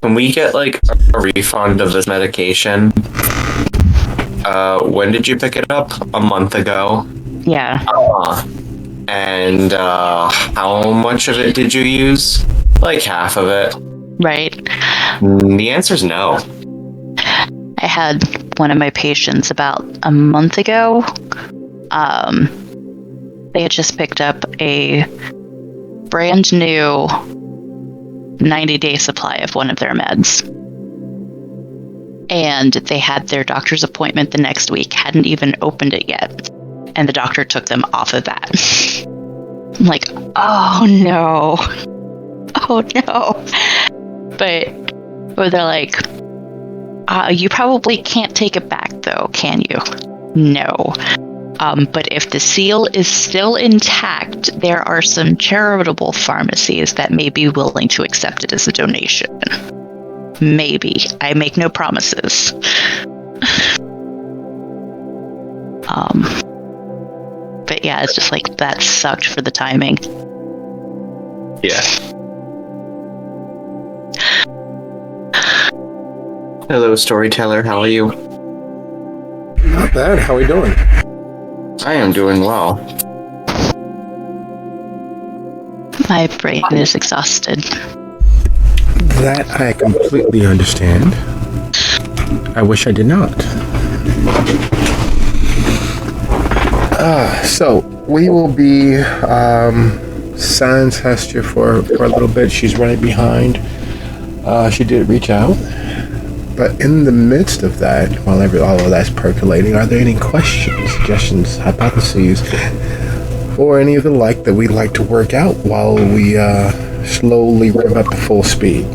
Can we get like a refund of this medication? When did you pick it up? A month ago. Yeah. And how much of it did you use? Like half of it. Right. The answer's no. I had one of my patients about a month ago. They had just picked up a brand new 90-day supply of one of their meds. And they had their doctor's appointment the next week, hadn't even opened it yet. And the doctor took them off of that. I'm like, oh no. Oh no. But they're like, you probably can't take it back though, can you? No. But if the seal is still intact, there are some charitable pharmacies that may be willing to accept it as a donation. Maybe. I make no promises. But yeah, it's just like, that sucked for the timing. Yeah. Hello, storyteller. How are you? Not bad. How are we doing? I am doing well. My brain is exhausted. That I completely understand. I wish I did not. So we will be silence Hester for a little bit. She's right behind. She did reach out. But in the midst of that, while all of that's percolating, are there any questions, suggestions, hypotheses, or any of the like that we'd like to work out while we slowly rev up to full speed?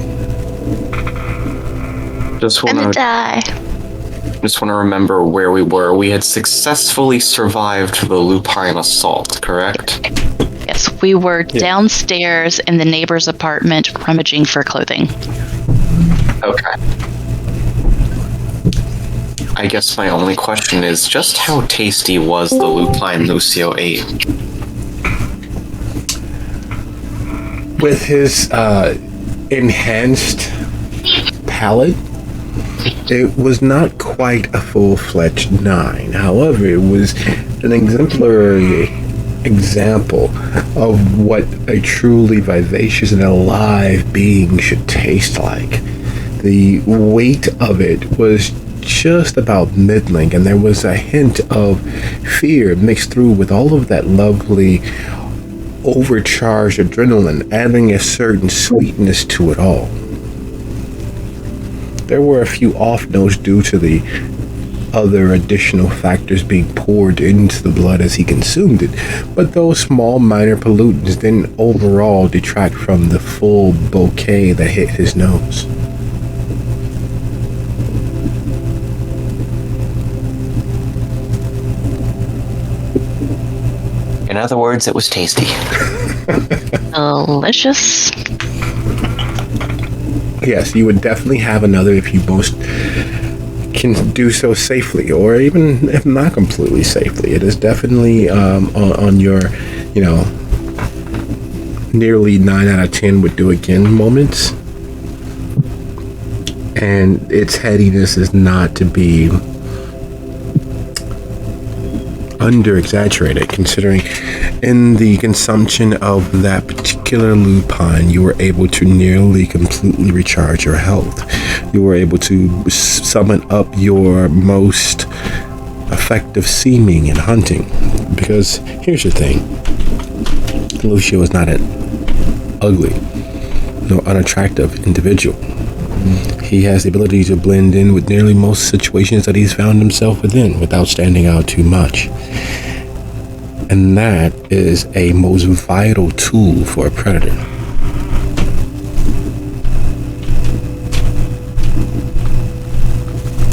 Just I'm gonna want die. to remember where we were. We had successfully survived the lupine assault, correct? Yes, we were downstairs in the neighbor's apartment rummaging for clothing. Okay. I guess my only question is just how tasty was the lupine Lucio ate? With his enhanced palate, it was not quite a full-fledged 9. However, it was an exemplary example of what a truly vivacious and alive being should taste like. The weight of it was just about middling, and there was a hint of fear mixed through with all of that lovely overcharged adrenaline, adding a certain sweetness to it all. There were a few off notes due to the other additional factors being poured into the blood as he consumed it, but those small minor pollutants didn't overall detract from the full bouquet that hit his nose. In other words, it was tasty. Delicious. Yes, you would definitely have another if you both can do so safely, or even if not completely safely. It is definitely on your, nearly 9 out of 10 would do again moments. And its headiness is not to be under-exaggerated, considering in the consumption of that particular lupine, you were able to nearly completely recharge your health. You were able to summon up your most effective seeming and hunting. Because here's the thing, Lucio is not an ugly, no unattractive individual. He has the ability to blend in with nearly most situations that he's found himself within without standing out too much. And that is a most vital tool for a predator.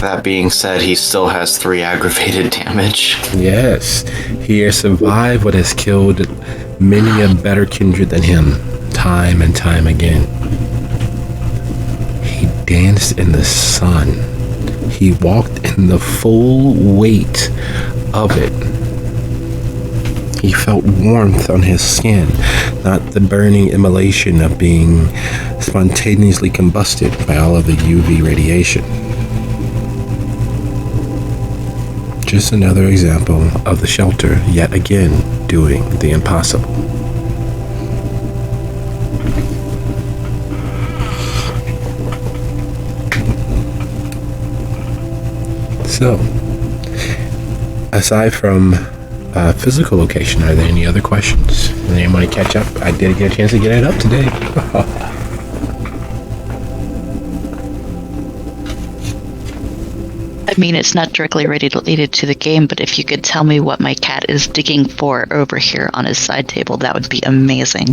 That being said, he still has 3 aggravated damage. Yes, he has survived what has killed many a better kindred than him, time and time again. He danced in the sun. He walked in the full weight of it. He felt warmth on his skin, not the burning immolation of being spontaneously combusted by all of the UV radiation. Just another example of the shelter yet again doing the impossible. So, aside from physical location, are there any other questions? Does anybody catch up? I did get a chance to get it up today. I mean, it's not directly related to the game, but if you could tell me what my cat is digging for over here on his side table, that would be amazing.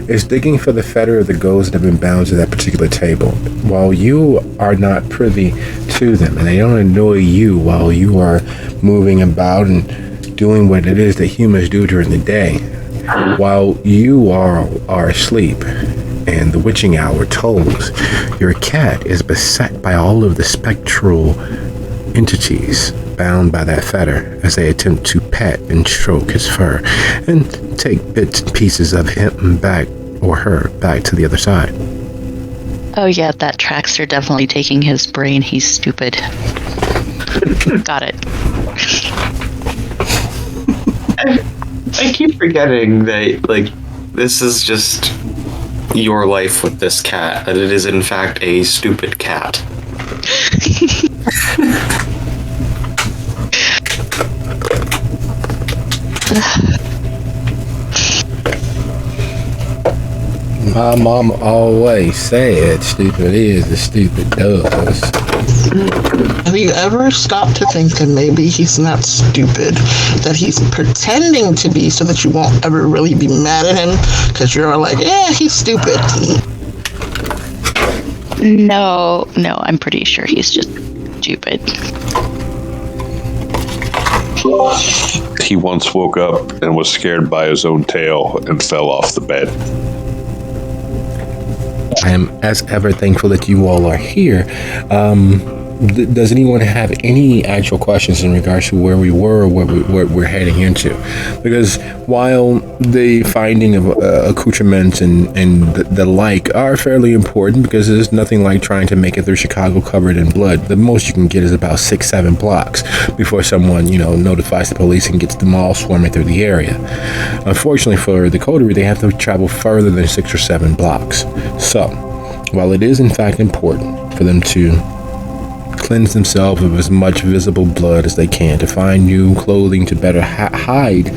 Is digging for the fetter of the ghosts that have been bound to that particular table. While you are not privy to them, and they don't annoy you while you are moving about and doing what it is that humans do during the day, while you are asleep and the witching hour tolls, your cat is beset by all of the spectral entities bound by that fetter as they attempt to pet and stroke his fur and take bits and pieces of him back or her back to the other side. Oh yeah, that tracks. They're definitely taking his brain. He's stupid. Got it. I keep forgetting that, like, this is just your life with this cat, that it is in fact a stupid cat. My mom always said, stupid is as stupid does. Have you ever stopped to think that maybe he's not stupid, that he's pretending to be so that you won't ever really be mad at him because you're all like, yeah, he's stupid. No, I'm pretty sure he's just stupid. He once woke up and was scared by his own tail and fell off the bed. I am as ever thankful that you all are here. Does anyone have any actual questions in regards to where we were or what we're heading into? Because while the finding of accoutrements and the like are fairly important, because there's nothing like trying to make it through Chicago covered in blood. The most you can get is about 6-7 blocks before someone, notifies the police and gets them all swarming through the area. Unfortunately for the coterie, they have to travel further than 6 or 7 blocks. So, while it is in fact important for them to cleanse themselves of as much visible blood as they can, to find new clothing to better hide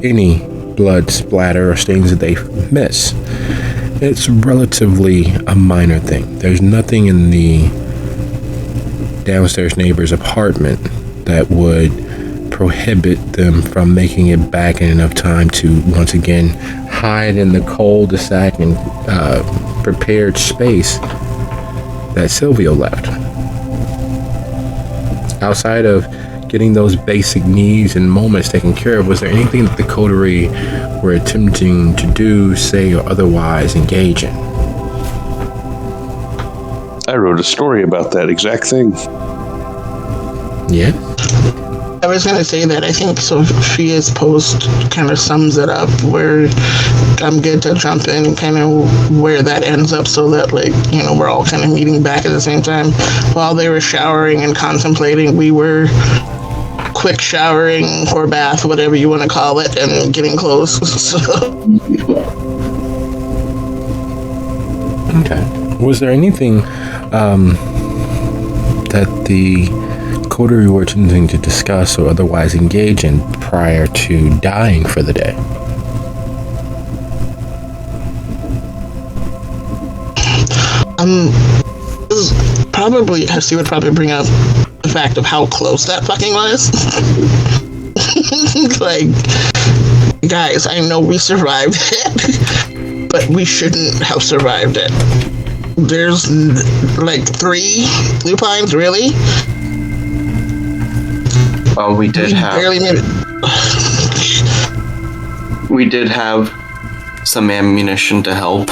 any blood splatter or stains that they miss, it's relatively a minor thing. There's nothing in the downstairs neighbor's apartment that would prohibit them from making it back in enough time to once again hide in the cul-de-sac and prepared space that Silvio left. Outside of getting those basic needs and moments taken care of, was there anything that the coterie were attempting to do, say, or otherwise engage in? I wrote a story about that exact thing. Yeah? I was going to say that I think Sophia's post kind of sums it up, where I'm good to jump in kind of where that ends up, so that we're all kind of meeting back at the same time. While they were showering and contemplating, we were quick showering or bath, whatever you want to call it, and getting close. So. Okay. Was there anything that the coterie were attempting to discuss or otherwise engage in prior to dying for the day? He would probably bring up the fact of how close that fucking was. Guys, I know we survived it, but we shouldn't have survived it. There's like 3 lupines, really? Well, we did Barely made it. we did have some ammunition to help.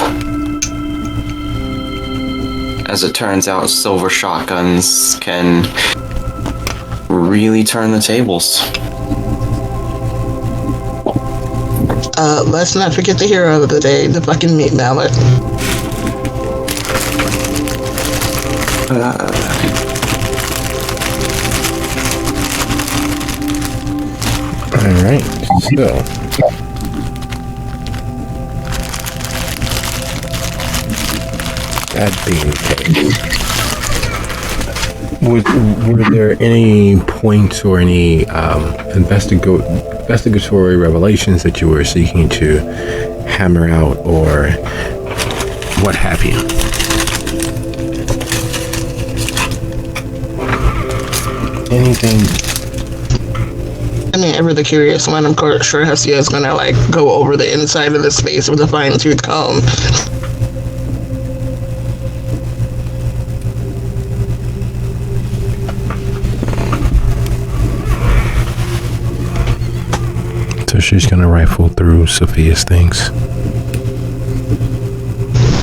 As it turns out, silver shotguns can really turn the tables. Let's not forget the hero of the day, the fucking meat mallet. All right, so that being the case, were there any points or any investigatory revelations that you were seeking to hammer out, or what have you? Anything? I mean, ever the curious one, of course, sure Hestia is gonna, like, go over the inside of the space with a fine-tooth comb. So she's gonna rifle through Sophia's things.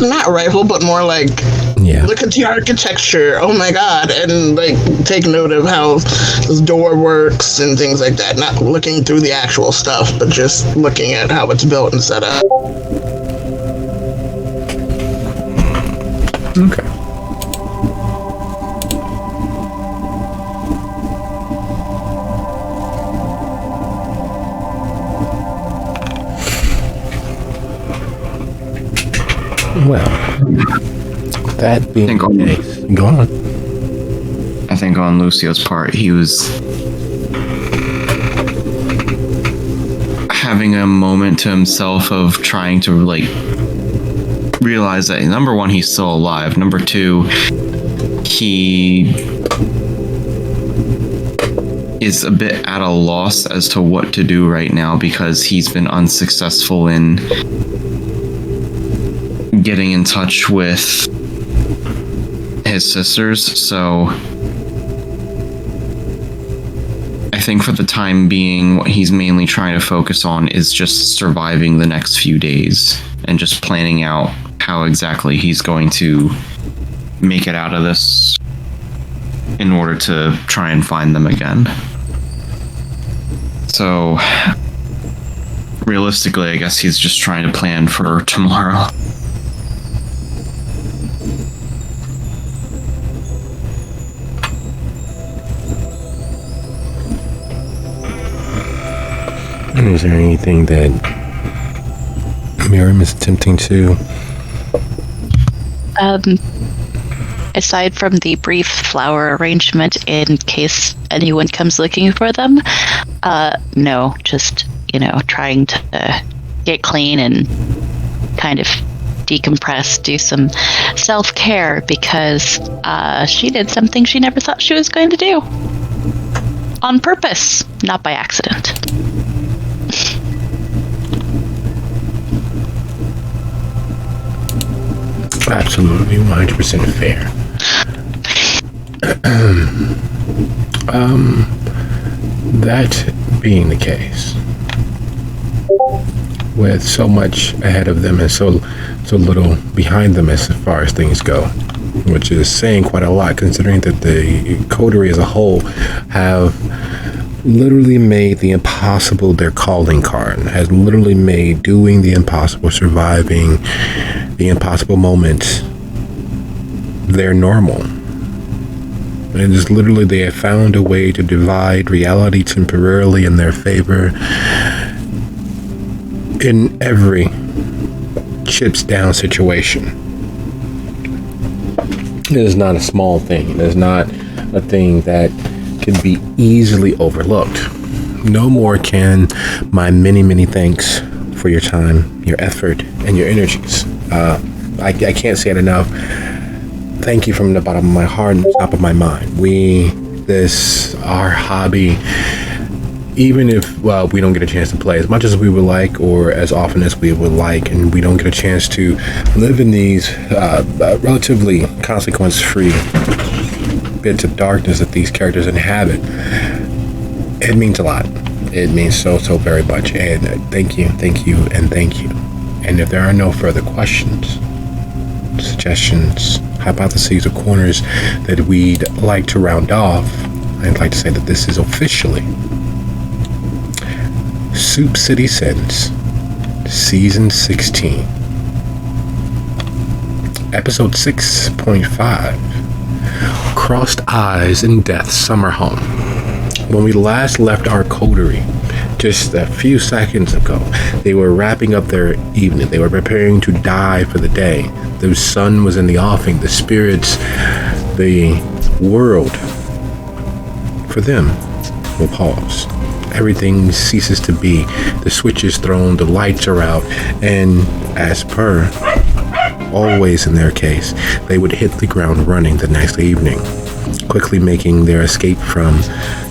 Not rifle, but more like, Yeah. look at the architecture, oh my god, and, like, take note of how this door works and things like that. Not looking through the actual stuff, but just looking at how it's built and set up. Okay. Well, that being Think the on- case, go on. I think on Lucio's part, he was having a moment to himself of trying to, like, realize that, number one, he's still alive. Number two, he is a bit at a loss as to what to do right now because he's been unsuccessful in getting in touch with his sisters. So I think for the time being, what he's mainly trying to focus on is just surviving the next few days and just planning out how exactly he's going to make it out of this in order to try and find them again. So realistically, I guess he's just trying to plan for tomorrow. And is there anything that Miriam is attempting to? Aside from the brief flower arrangement in case anyone comes looking for them, no, just, trying to get clean and kind of decompress, do some self-care because she did something she never thought she was going to do. On purpose, not by accident. Absolutely, 100% fair. That being the case, with so much ahead of them and so little behind them as far as things go, which is saying quite a lot considering that the coterie as a whole have literally made the impossible their calling card, has literally made doing the impossible, surviving the impossible moments their normal. It is literally they have found a way to divide reality temporarily in their favor in every chips down situation. It is not a small thing. It is not a thing that can be easily overlooked. No more can my many, many thanks for your time, your effort, and your energies. I can't say it enough. Thank you from the bottom of my heart and the top of my mind. Our hobby even if we don't get a chance to play as much as we would like or as often as we would like, and we don't get a chance to live in these relatively consequence-free bits of darkness that these characters inhabit, it means a lot. It means so very much. And thank you, and thank you. And if there are no further questions, suggestions, hypotheses, or corners that we'd like to round off, I'd like to say that this is officially Soup City Sins, Season 16, Episode 6.5, Crossed Eyes in Death's Summer Home. When we last left our coterie, just a few seconds ago, they were wrapping up their evening. They were preparing to die for the day. The sun was in the offing. The spirits, the world, for them, will pause. Everything ceases to be. The switch is thrown, the lights are out, and as per always in their case, they would hit the ground running the next evening, quickly making their escape from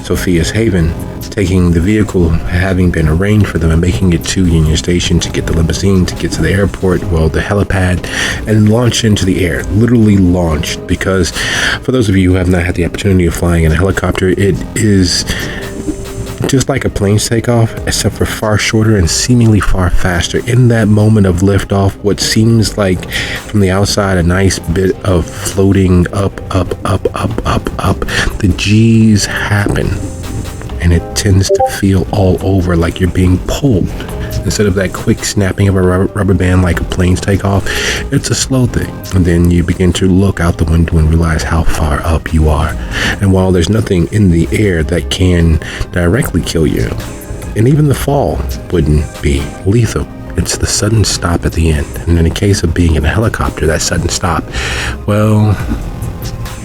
Sophia's Haven, taking the vehicle having been arranged for them and making it to Union Station to get the limousine, to get to the airport, the helipad, and launch into the air. Literally launched, because for those of you who have not had the opportunity of flying in a helicopter, it is just like a plane's takeoff, except for far shorter and seemingly far faster. In that moment of liftoff, what seems like from the outside a nice bit of floating up, the G's happen, and it tends to feel all over like you're being pulled. Instead of that quick snapping of a rubber band like a plane's takeoff, it's a slow thing. And then you begin to look out the window and realize how far up you are. And while there's nothing in the air that can directly kill you, and even the fall wouldn't be lethal, it's the sudden stop at the end. And in the case of being in a helicopter, that sudden stop,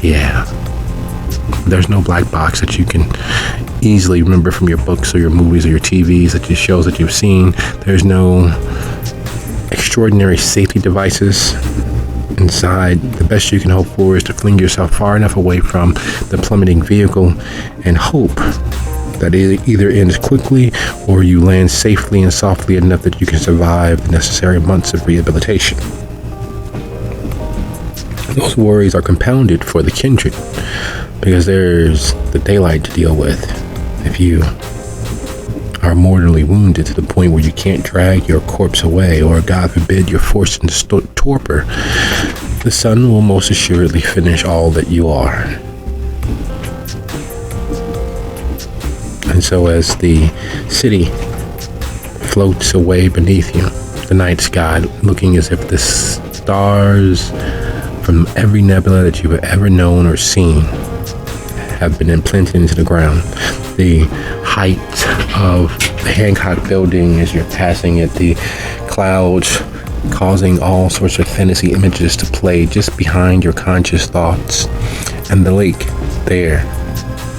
yeah, there's no black box that you can easily remember from your books or your movies or your TVs, that your shows that you've seen. There's no extraordinary safety devices inside. The best you can hope for is to fling yourself far enough away from the plummeting vehicle and hope that it either ends quickly or you land safely and softly enough that you can survive the necessary months of rehabilitation. Those worries are compounded for the kindred, because there's the daylight to deal with. If you are mortally wounded to the point where you can't drag your corpse away, or God forbid you're forced into torpor, the sun will most assuredly finish all that you are. And so as the city floats away beneath you, the night sky looking as if the stars from every nebula that you've ever known or seen have been implanted into the ground. The height of the Hancock building as you're passing it, the clouds causing all sorts of fantasy images to play just behind your conscious thoughts, and the lake there,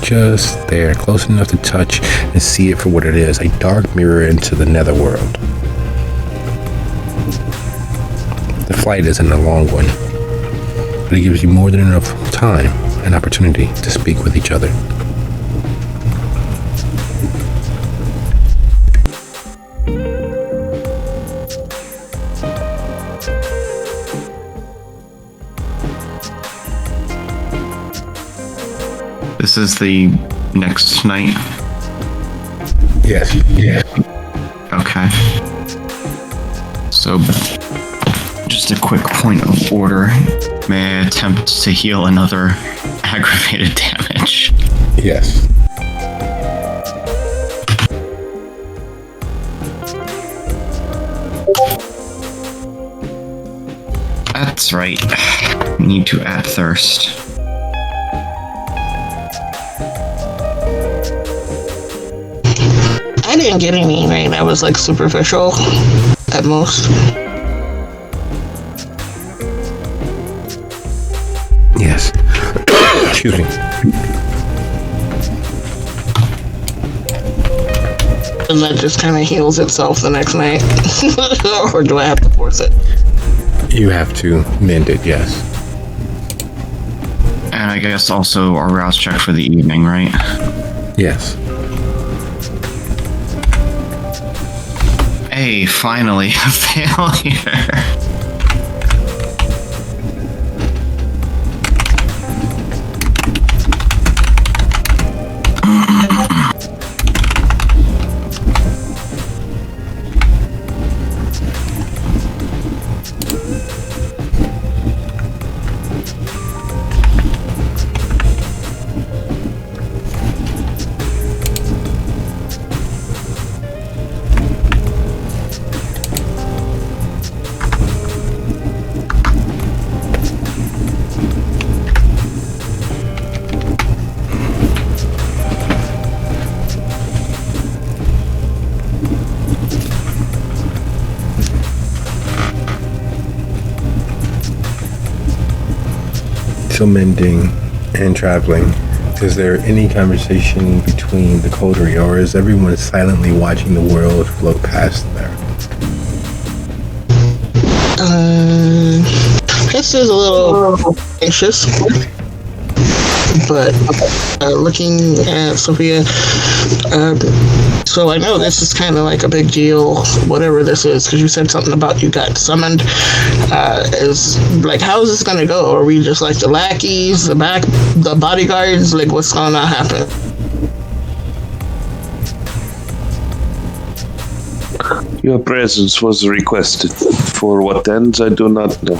just there, close enough to touch and see it for what it is, a dark mirror into the netherworld. The flight isn't a long one, but it gives you more than enough time and opportunity to speak with each other. This is the next night? Yes. Yeah. Okay. So, just a quick point of order. May I attempt to heal another aggravated damage? Yes. That's right. We need to add thirst. I didn't get any, right? I was like superficial at most. Yes. Excuse me. And that just kind of heals itself the next night. Or do I have to force it? You have to mend it, yes. And I guess also our rouse check for the evening, right? Yes. Hey, finally, a failure. So mending and traveling, is there any conversation between the coterie, or is everyone silently watching the world flow past there? This is a little anxious, but looking at Sophia, so I know this is kind of like a big deal, whatever this is, because you said something about you got summoned. Is like, how is this gonna go? Are we just like the lackeys, the bodyguards? Like, what's gonna happen? Your presence was requested. For what ends, I do not know.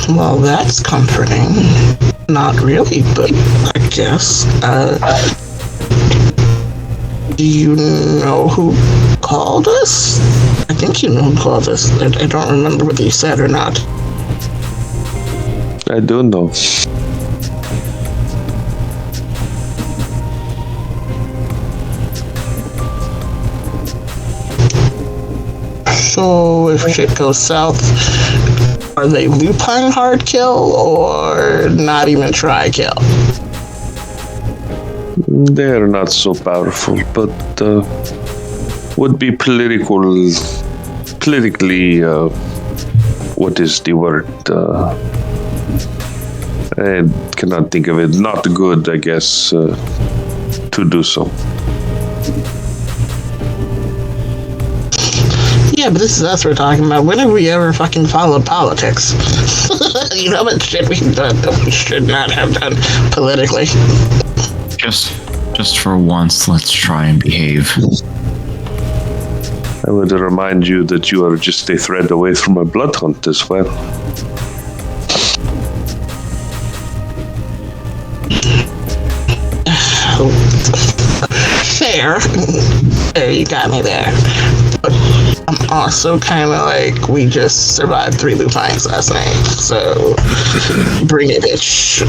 Well, that's comforting. Not really, but I guess. Do you know who called us? I think you know who called us. I don't remember whether you said or not. I do know. So, if shit goes south, are they lupine hard kill or not even try kill? They're not so powerful, but would be politically, what is the word? I cannot think of it. Not good, I guess, to do so. Yeah, but this is us we're talking about. When have we ever fucking followed politics? You know what shit we've done that we should not have done politically. Just for once, let's try and behave. I would remind you that you are just a thread away from a blood hunt as well. Fair. There, you got me there. But I'm also kind of like, we just survived 3 lupines last night, so bring it, bitch.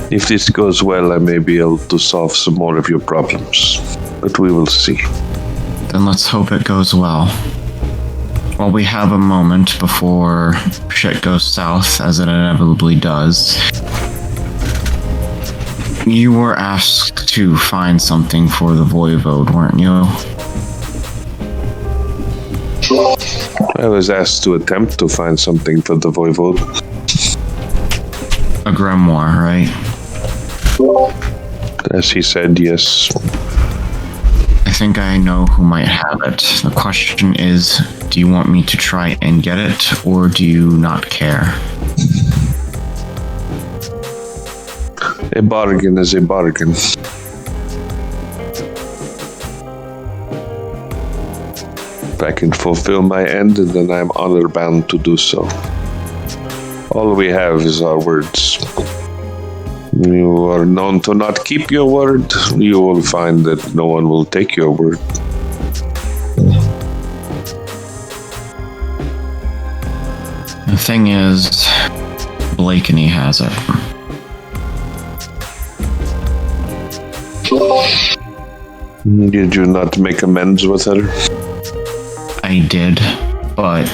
If this goes well, I may be able to solve some more of your problems, but we will see. Then let's hope it goes well. While we have a moment before shit goes south, as it inevitably does, you were asked to find something for the Voivode, weren't you? I was asked to attempt to find something for the Voivode. A grimoire, right? As he said, yes. I think I know who might have it. The question is, do you want me to try and get it, or do you not care? A bargain is a bargain. If I can fulfill my end, then I'm honor bound to do so. All we have is our words. You are known to not keep your word. You will find that no one will take your word. The thing is, Blakeney has it. Did you not make amends with her? I did, but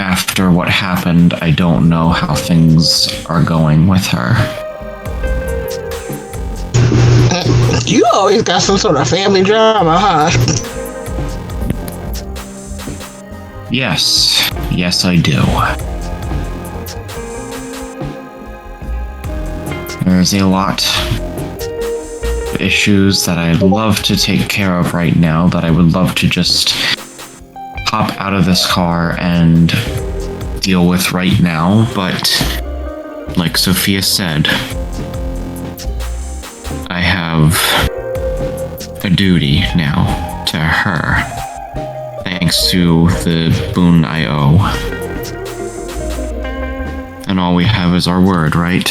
after what happened, I don't know how things are going with her. You always got some sort of family drama, huh? Yes. Yes, I do. There's a lot of issues that I'd love to take care of right now, that I would love to just hop out of this car and deal with right now, but like Sophia said, I have a duty now to her, thanks to the boon I owe. And all we have is our word, right?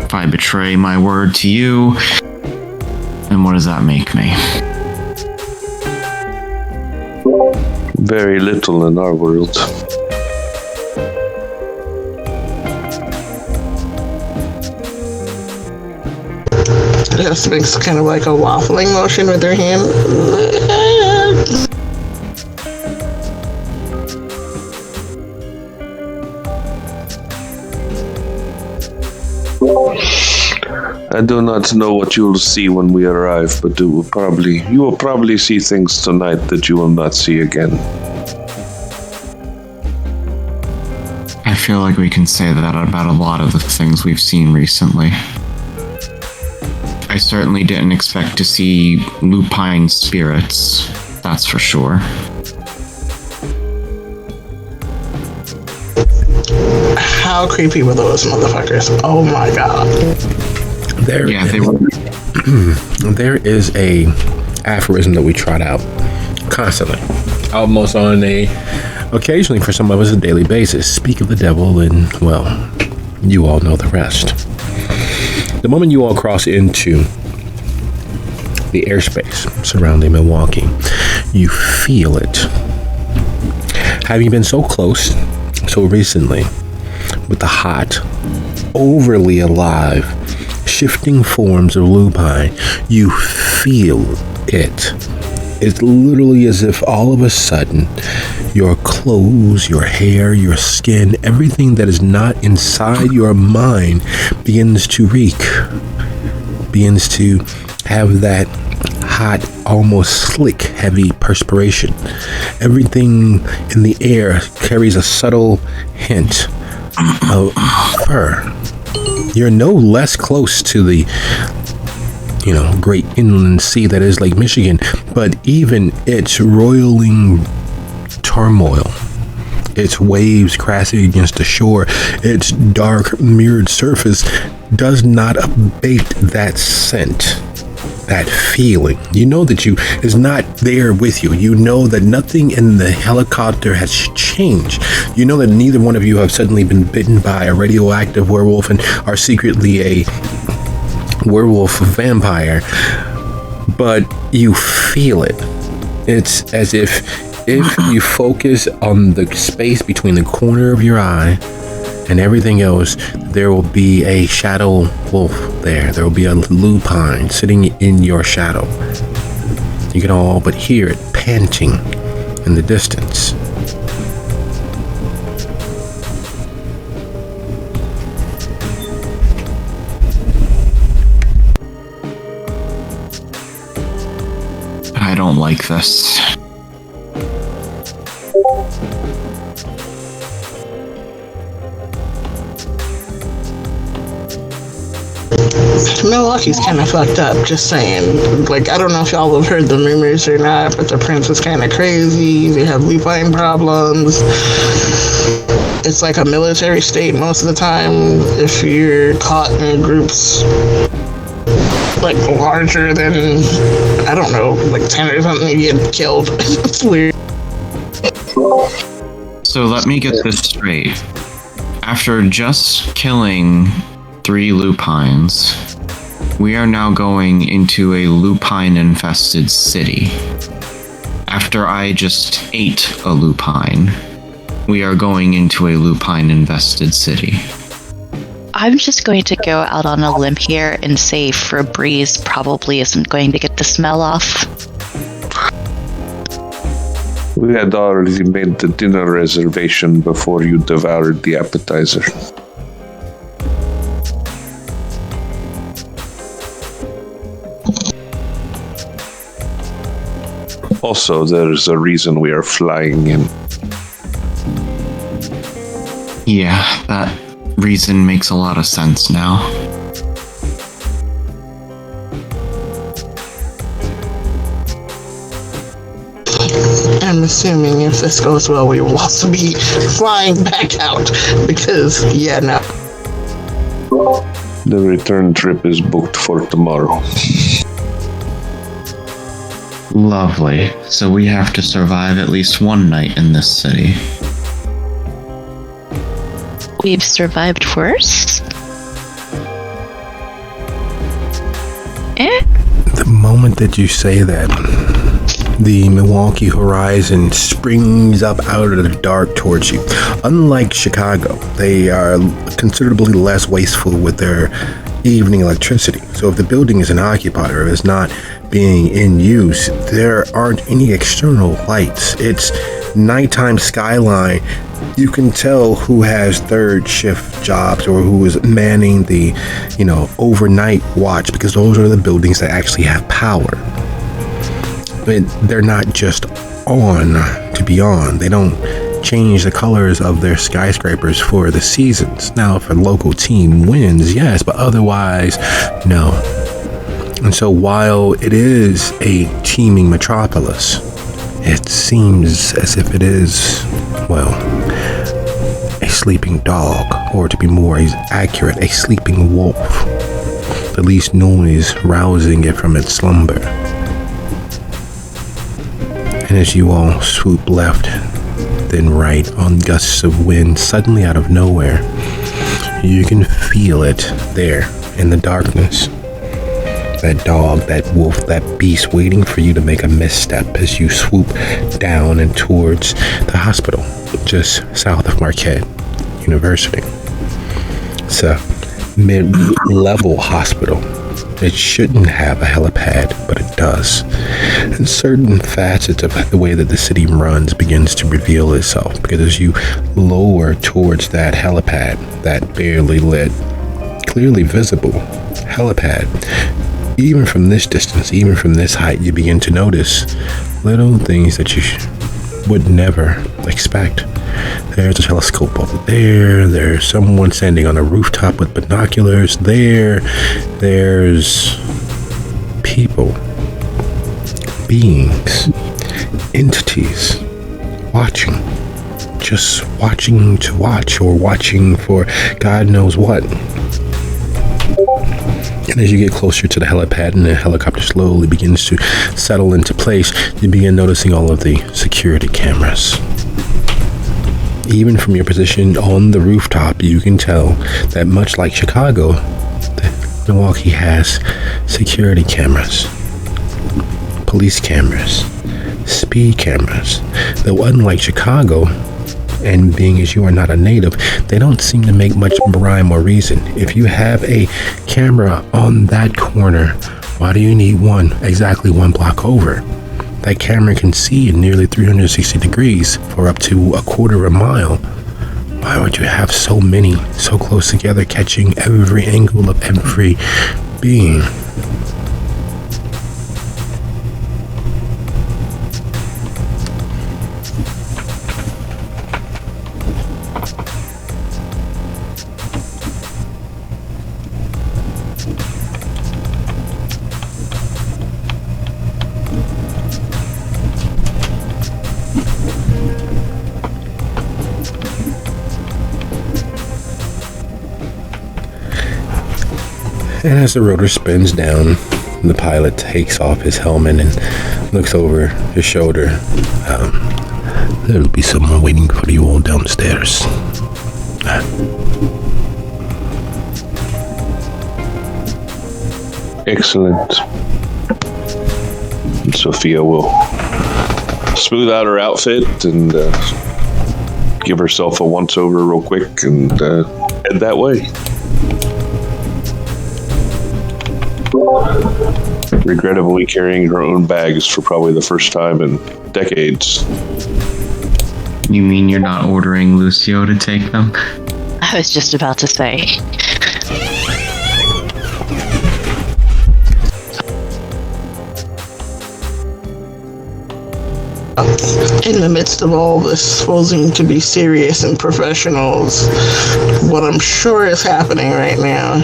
If I betray my word to you, then what does that make me? Very little in our world. Just makes kind of like a waffling motion with her hand. I do not know what you'll see when we arrive, but you will probably see things tonight that you will not see again. I feel like we can say that about a lot of the things we've seen recently. I certainly didn't expect to see lupine spirits, that's for sure. How creepy were those motherfuckers? Oh my god. There, Yeah, they were. there is a aphorism that we trot out constantly, almost on occasionally for some of us a daily basis. Speak of the devil, and well, you all know the rest. The moment you all cross into the airspace surrounding Milwaukee, you feel it. Having been so close so recently with the hot, overly alive, shifting forms of lupine, you feel it. It's literally as if all of a sudden your clothes, your hair, your skin, everything that is not inside your mind begins to reek, begins to have that hot, almost slick, heavy perspiration. Everything in the air carries a subtle hint of fur. You're no less close to the great inland sea that is Lake Michigan, but even its roiling turmoil, its waves crashing against the shore, its dark mirrored surface does not abate that scent, that feeling. You know that is not there with you. You know that nothing in the helicopter has changed. You know that neither one of you have suddenly been bitten by a radioactive werewolf and are secretly a werewolf vampire, but you feel it. It's as if you focus on the space between the corner of your eye and everything else, there will be a shadow wolf there. There will be a lupine sitting in your shadow. You can all but hear it panting in the distance. I don't like this. Milwaukee's kind of fucked up, just saying. Like, I don't know if y'all have heard the rumors or not, but the prince is kind of crazy. They have lupine problems. It's like a military state most of the time. If you're caught in groups like larger than, I don't know, like 10 or something, you get killed. It's weird. So let me get this straight. After just killing 3 lupines, we are now going into a lupine-infested city. After I just ate a lupine, we are going into a lupine-infested city. I'm just going to go out on a limb here and say Febreze probably isn't going to get the smell off. We had already made the dinner reservation before you devoured the appetizer. Also, there's a reason we are flying in. Yeah, that reason makes a lot of sense now. I'm assuming if this goes well, we will also be flying back out because, yeah, no. The return trip is booked for tomorrow. Lovely. So we have to survive at least one night in this city. We've survived worse? The moment that you say that, the Milwaukee horizon springs up out of the dark towards you. Unlike Chicago, they are considerably less wasteful with their evening electricity. So if the building is unoccupied or is not being in use, there aren't any external lights. It's nighttime skyline. You can tell who has third shift jobs or who is manning the, overnight watch, because those are the buildings that actually have power. But they're not just on to be on. They don't change the colors of their skyscrapers for the seasons. Now, if a local team wins, yes, but otherwise, no. And so while it is a teeming metropolis, it seems as if it is, a sleeping dog, or to be more accurate, a sleeping wolf. The least noise rousing it from its slumber. And as you all swoop left, then right on gusts of wind, suddenly out of nowhere, you can feel it there in the darkness. That dog, that wolf, that beast waiting for you to make a misstep as you swoop down and towards the hospital just south of Marquette University. It's a mid-level hospital. It shouldn't have a helipad, but it does. And certain facets of the way that the city runs begins to reveal itself, because as you lower towards that helipad, that barely lit, clearly visible helipad, even from this distance, even from this height, you begin to notice little things that you would never expect. There's a telescope over there. There's someone standing on a rooftop with binoculars there. There's people, beings, entities watching. Just watching to watch, or watching for God knows what. And as you get closer to the helipad and the helicopter slowly begins to settle into place, you begin noticing all of the security cameras. Even from your position on the rooftop, you can tell that much like Chicago, Milwaukee has security cameras, police cameras, speed cameras. Though unlike Chicago, and being as you are not a native, they don't seem to make much rhyme or reason. If you have a camera on that corner, why do you need one exactly one block over? That camera can see in nearly 360 degrees for up to a quarter of a mile. Why would you have so many so close together, catching every angle of every being? And as the rotor spins down, the pilot takes off his helmet and looks over his shoulder. There'll be someone waiting for you all downstairs. Excellent. And Sophia will smooth out her outfit and give herself a once-over real quick and head that way. Regrettably carrying her own bags for probably the first time in decades. You mean you're not ordering Lucio to take them? I was just about to say. in the midst of all this supposing to be serious and professionals, what I'm sure is happening right now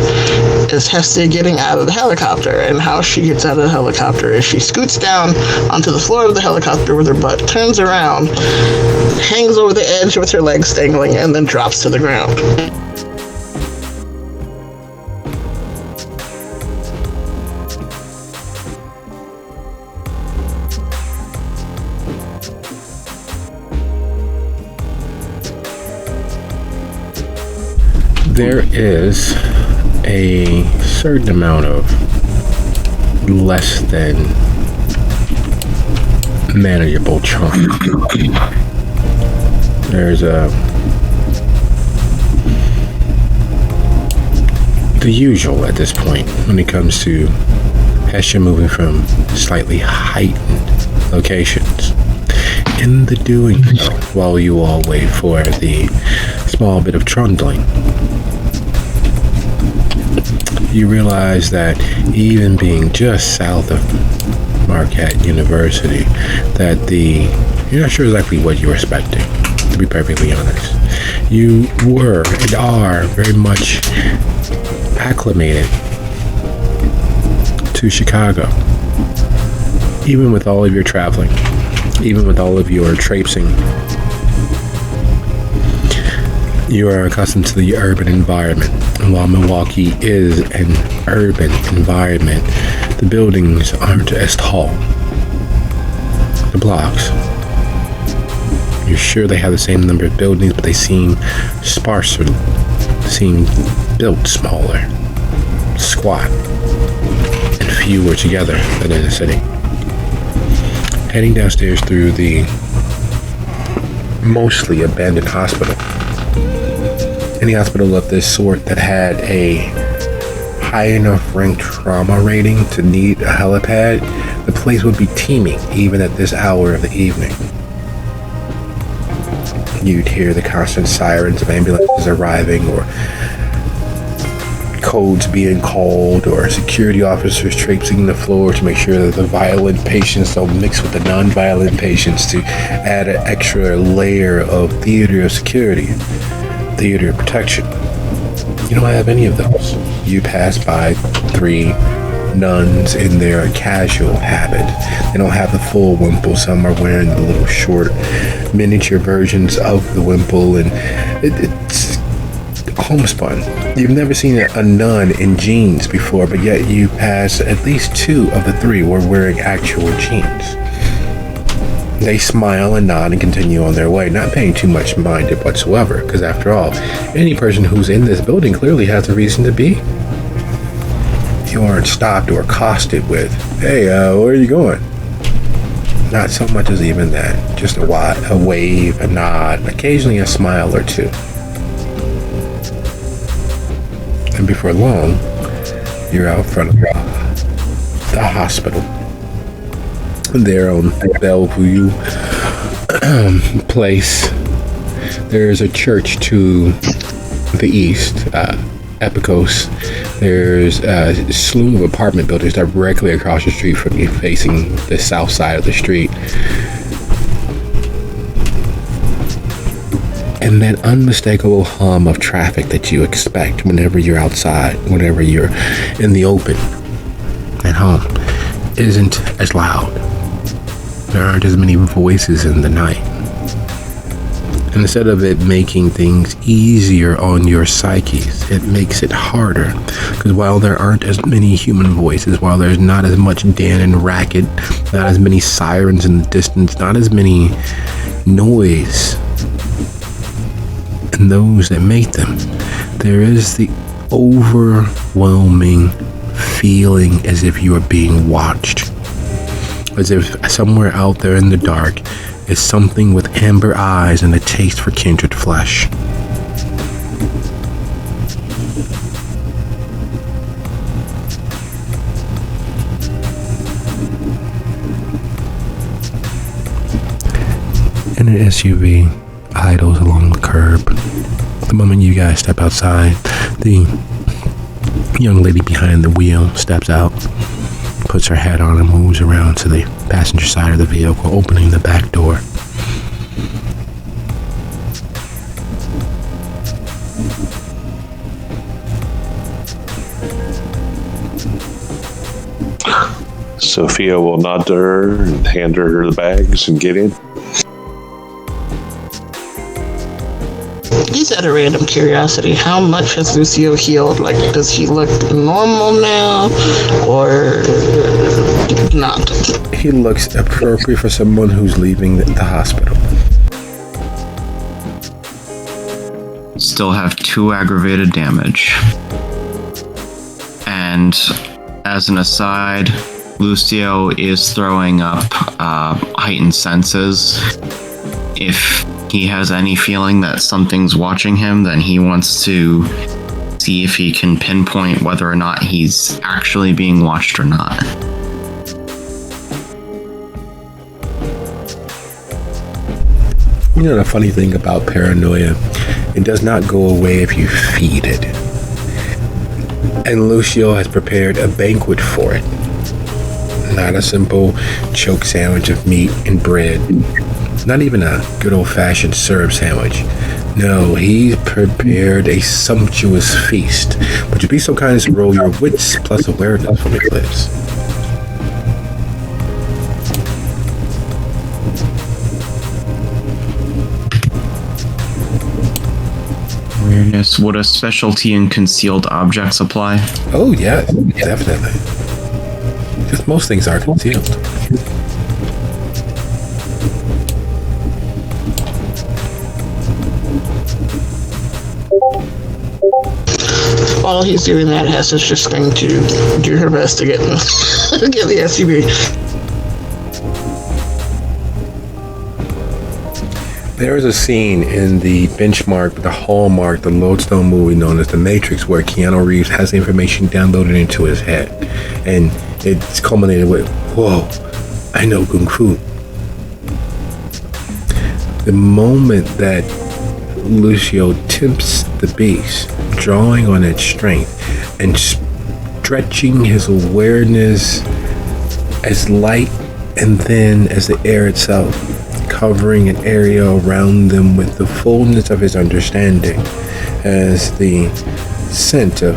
is Hestia getting out of the helicopter. And how she gets out of the helicopter is she scoots down onto the floor of the helicopter with her butt, turns around, hangs over the edge with her legs dangling, and then drops to the ground. There is a certain amount of less than manageable charm. There's the usual at this point when it comes to Hestia moving from slightly heightened locations. In the doing so, while you all wait for the small bit of trundling, you realize that even being just south of Marquette University, that you're not sure exactly what you're expecting, to be perfectly honest. You were and are very much acclimated to Chicago. Even with all of your traveling, even with all of your traipsing, you are accustomed to the urban environment. And while Milwaukee is an urban environment, the buildings aren't as tall. The blocks, you're sure they have the same number of buildings, but they seem sparser, seem built smaller, squat, and fewer together than in a city. Heading downstairs through the mostly abandoned hospital. Any hospital of this sort that had a high enough ranked trauma rating to need a helipad, the place would be teeming even at this hour of the evening. You'd hear the constant sirens of ambulances arriving, or codes being called, or security officers traipsing the floor to make sure that the violent patients don't mix with the non-violent patients, to add an extra layer of theater of security, theater of protection. You don't have any of those. You pass by 3 nuns in their casual habit. They don't have the full wimple. Some are wearing the little short miniature versions of the wimple, and it's homespun. You've never seen a nun in jeans before, but yet you pass at least 2 of the 3 were wearing actual jeans. They smile and nod and continue on their way, not paying too much mind to whatsoever, because after all, any person who's in this building clearly has a reason to be. You aren't stopped or accosted with, "Hey, where are you going?" Not so much as even that. Just a wave, a nod, occasionally a smile or 2. And before long, you're out front of the hospital. There on Bellevue Place, there's a church to the east, Epicos. There's a slew of apartment buildings directly across the street from you, facing the south side of the street. And that unmistakable hum of traffic that you expect whenever you're outside, whenever you're in the open at home, isn't as loud. There aren't as many voices in the night. And instead of it making things easier on your psyches, it makes it harder. Because while there aren't as many human voices, while there's not as much din and racket, not as many sirens in the distance, not as many noise and those that make them, there is the overwhelming feeling as if you are being watched. As if somewhere out there in the dark is something with amber eyes and a taste for kindred flesh. And an SUV idles along the curb. The moment you guys step outside, the young lady behind the wheel steps out, puts her hat on and moves around to the passenger side of the vehicle, opening the back door. Sophia will nod to her and hand her the bags and get in. Just out of random curiosity, how much has Lucio healed? Like, does he look normal now, or not? He looks appropriate for someone who's leaving the hospital. Still have 2 aggravated damage. And as an aside, Lucio is throwing up heightened senses. If he has any feeling that something's watching him, then he wants to see if he can pinpoint whether or not he's actually being watched or not. You know the funny thing about paranoia, it does not go away if you feed it. And Lucio has prepared a banquet for it. Not a simple choke sandwich of meat and bread. Not even a good old-fashioned syrup sandwich. No, he's prepared a sumptuous feast. Would you be so kind as to roll your wits plus awareness for me, please? Awareness. Would a specialty in concealed objects apply? Oh, yes, definitely. Because most things are concealed. While he's doing that, Hess is just going to do her best to get get the SUV. There is a scene in the benchmark, the hallmark, the lodestone movie known as The Matrix, where Keanu Reeves has information downloaded into his head. And it's culminated with, whoa, I know Kung Fu. The moment that Lucio tempts the beast, drawing on its strength and stretching his awareness as light and thin as the air itself, covering an area around them with the fullness of his understanding, as the scent of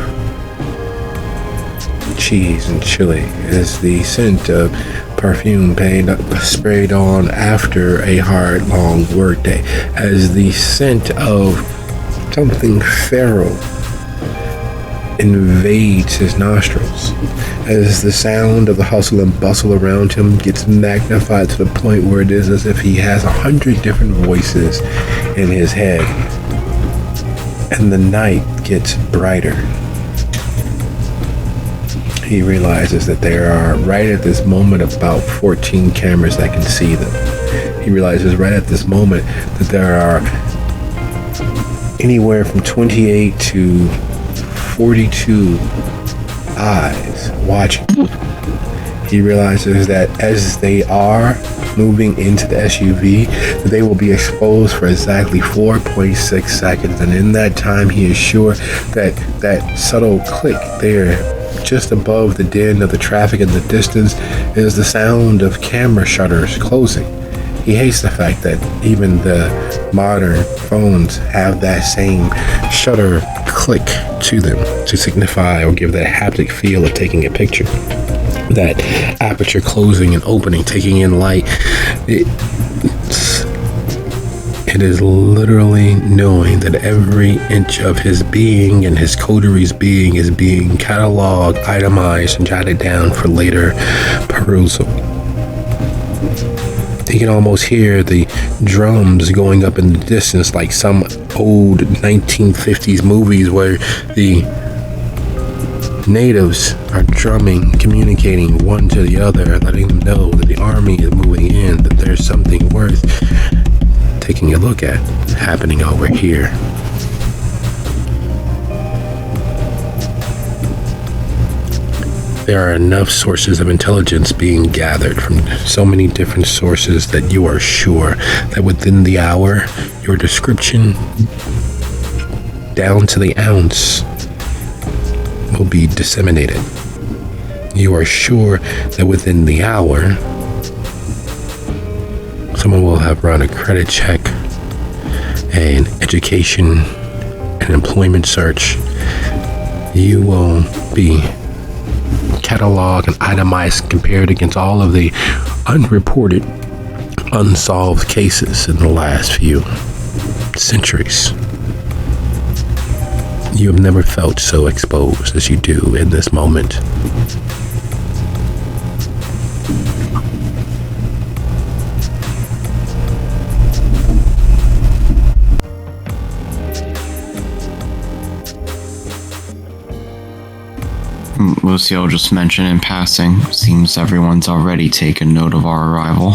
cheese and chili, as the scent of perfume sprayed on after a hard, long workday, as the scent of something feral invades his nostrils, as the sound of the hustle and bustle around him gets magnified to the point where it is as if he has 100 different voices in his head, and the night gets brighter. He realizes that there are, right at this moment, about 14 cameras that can see them. He realizes right at this moment that there are anywhere from 28 to 42 eyes watching. He realizes that as they are moving into the SUV, they will be exposed for exactly 4.6 seconds. And in that time, he is sure that that subtle click there just above the din of the traffic in the distance is the sound of camera shutters closing. He hates the fact that even the modern phones have that same shutter click to them to signify or give that haptic feel of taking a picture. That aperture closing and opening, taking in light. It is literally knowing that every inch of his being and his coteries being is being cataloged, itemized, and jotted down for later perusal. You can almost hear the drums going up in the distance, like some old 1950s movies where the natives are drumming, communicating one to the other, letting them know that the army is moving in, that there's something worth taking a look at happening over here. There are enough sources of intelligence being gathered from so many different sources that you are sure that within the hour, your description down to the ounce will be disseminated. You are sure that within the hour, someone will have run a credit check, an education, an employment search. You will be cataloged and itemized compared against all of the unreported, unsolved cases in the last few centuries. You have never felt so exposed as you do in this moment. Lucio just mentioned in passing, seems everyone's already taken note of our arrival.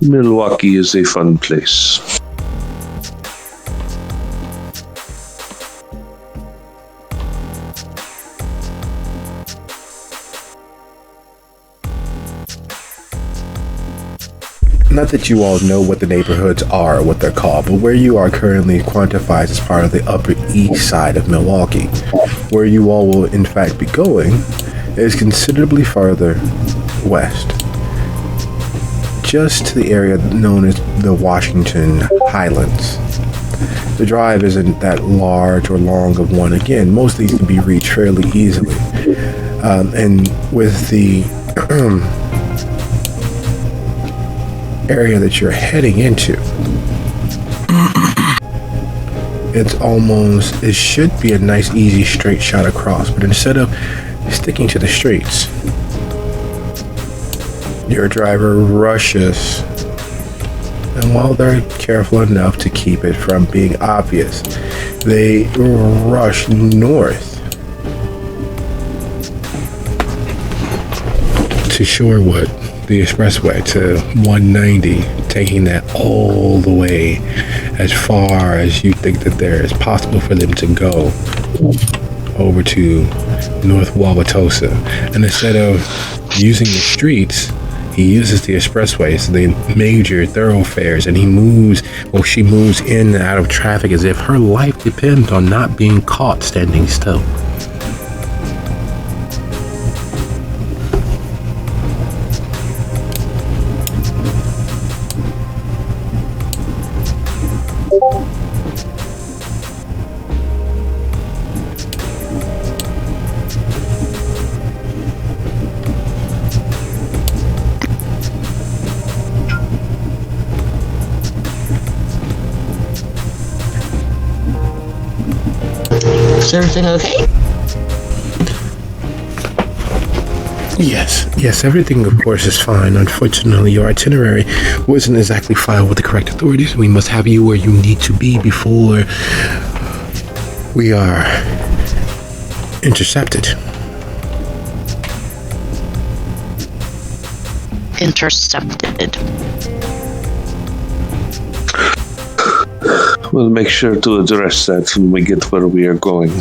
Milwaukee is a fun place. Not that you all know what the neighborhoods are or what they're called, but where you are currently quantifies as part of the Upper East Side of Milwaukee. Where you all will in fact be going is considerably farther west, just to the area known as the Washington Highlands. The drive isn't that large or long of one. Again, most of these can be reached fairly easily. And with the area that you're heading into, it should be a nice easy straight shot across, but instead of sticking to the streets, your driver rushes, and while they're careful enough to keep it from being obvious, they rush north to Shorewood, the expressway, to 190, taking that all the way as far as you think that there is possible for them to go over to North Wauwatosa. And instead of using the streets, he uses the expressways, the major thoroughfares, and she moves in and out of traffic as if her life depends on not being caught standing still. Is everything okay? Yes, everything of course is fine. Unfortunately, your itinerary wasn't exactly filed with the correct authorities. We must have you where you need to be before we are intercepted. Intercepted. We'll make sure to address that when we get where we are going.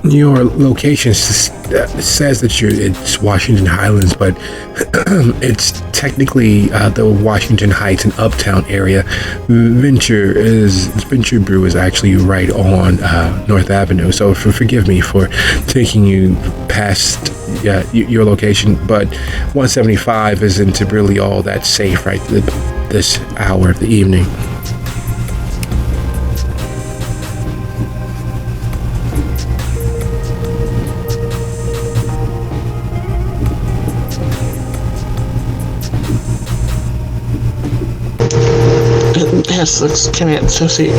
Your location says that it's Washington Highlands, but it's technically the Washington Heights and Uptown area. Venture Brew is actually right on North Avenue. So forgive me for taking you past your location, but 175 isn't really all that safe right this hour of the evening. Yes, looks kind of Sophia.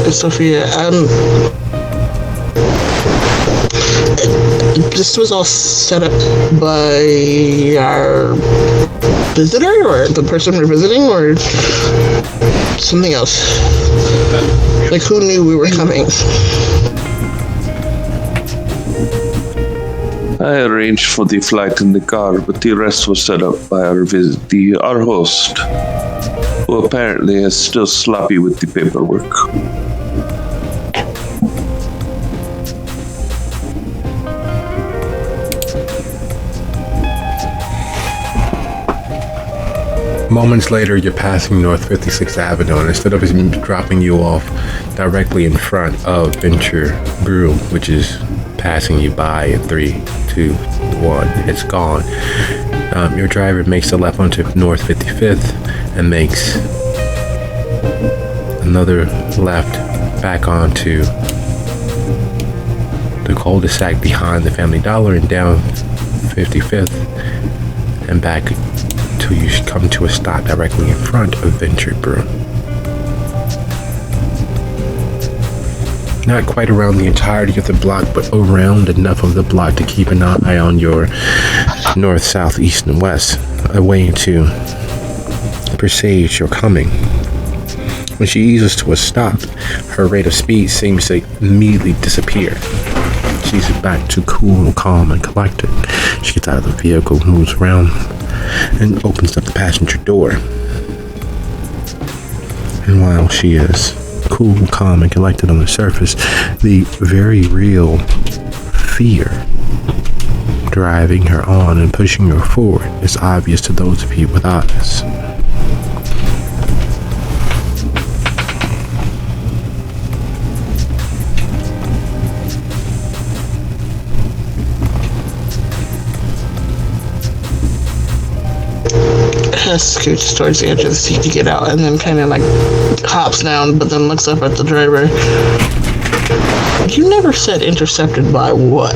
This was all set up by our visitor, or the person we're visiting, or something else. Like, who knew we were coming? I arranged for the flight in the car, but the rest was set up by our host, who apparently is still sloppy with the paperwork. Moments later, you're passing North 56th Avenue, and instead of it dropping you off directly in front of Venture Brew, which is passing you by in 3, 2, 1, it's gone. Your driver makes a left onto North 55th and makes another left back onto the cul-de-sac behind the Family Dollar and down 55th and back till you come to a stop directly in front of Venture Brew. Not quite around the entirety of the block, but around enough of the block to keep an eye on your north, south, east, and west, a way to presage your coming. When she eases to a stop, her rate of speed seems to immediately disappear. She's back to cool, calm, and collected. She gets out of the vehicle, moves around, and opens up the passenger door. And while she is cool, calm, and collected on the surface, the very real fear driving her on and pushing her forward is obvious to those of you with eyes. Scoots towards the edge of the seat to get out, and then kind of like hops down, but then looks up at the driver. You never said intercepted by what?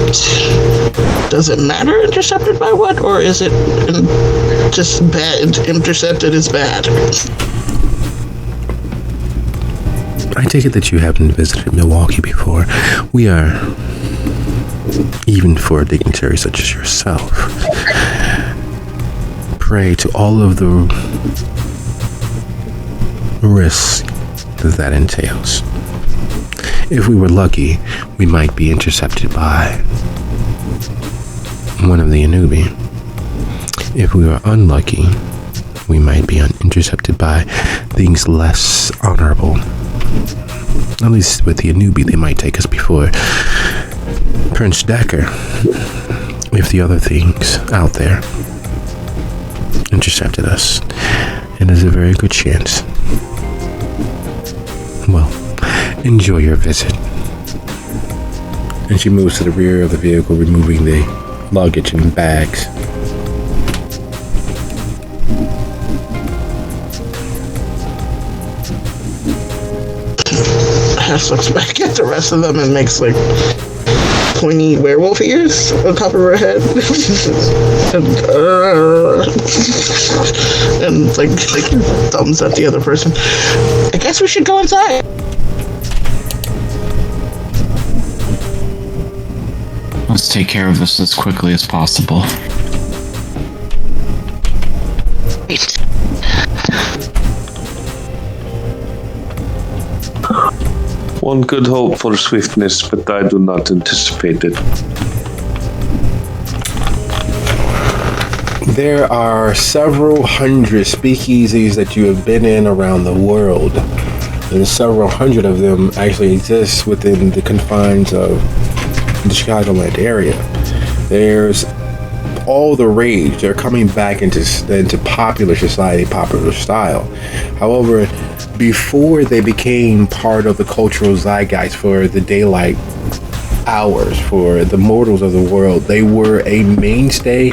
Does it matter intercepted by what, or is it just bad? Intercepted is bad. I take it that you haven't visited Milwaukee before. We are, even for a dignitary such as yourself, prey to all of the risks that entails. If we were lucky, we might be intercepted by one of the Anubi. If we were unlucky, we might be intercepted by things less honorable. At least with the Anubi, they might take us before Prince Decker. If the other things out there intercepted us, it is a very good chance. Well, enjoy your visit. And she moves to the rear of the vehicle, removing the luggage and bags. Ash looks back at the rest of them and makes like pointy werewolf ears on top of her head. and like thumbs at the other person. I guess we should go inside. Let's take care of this as quickly as possible. Great. One could hope for swiftness, but I do not anticipate it. There are several hundred speakeasies that you have been in around the world, and several hundred of them actually exist within the confines of the Chicagoland area. There's all the rage. They're coming back into popular society, popular style. However, before they became part of the cultural zeitgeist for the daylight hours, for the mortals of the world, they were a mainstay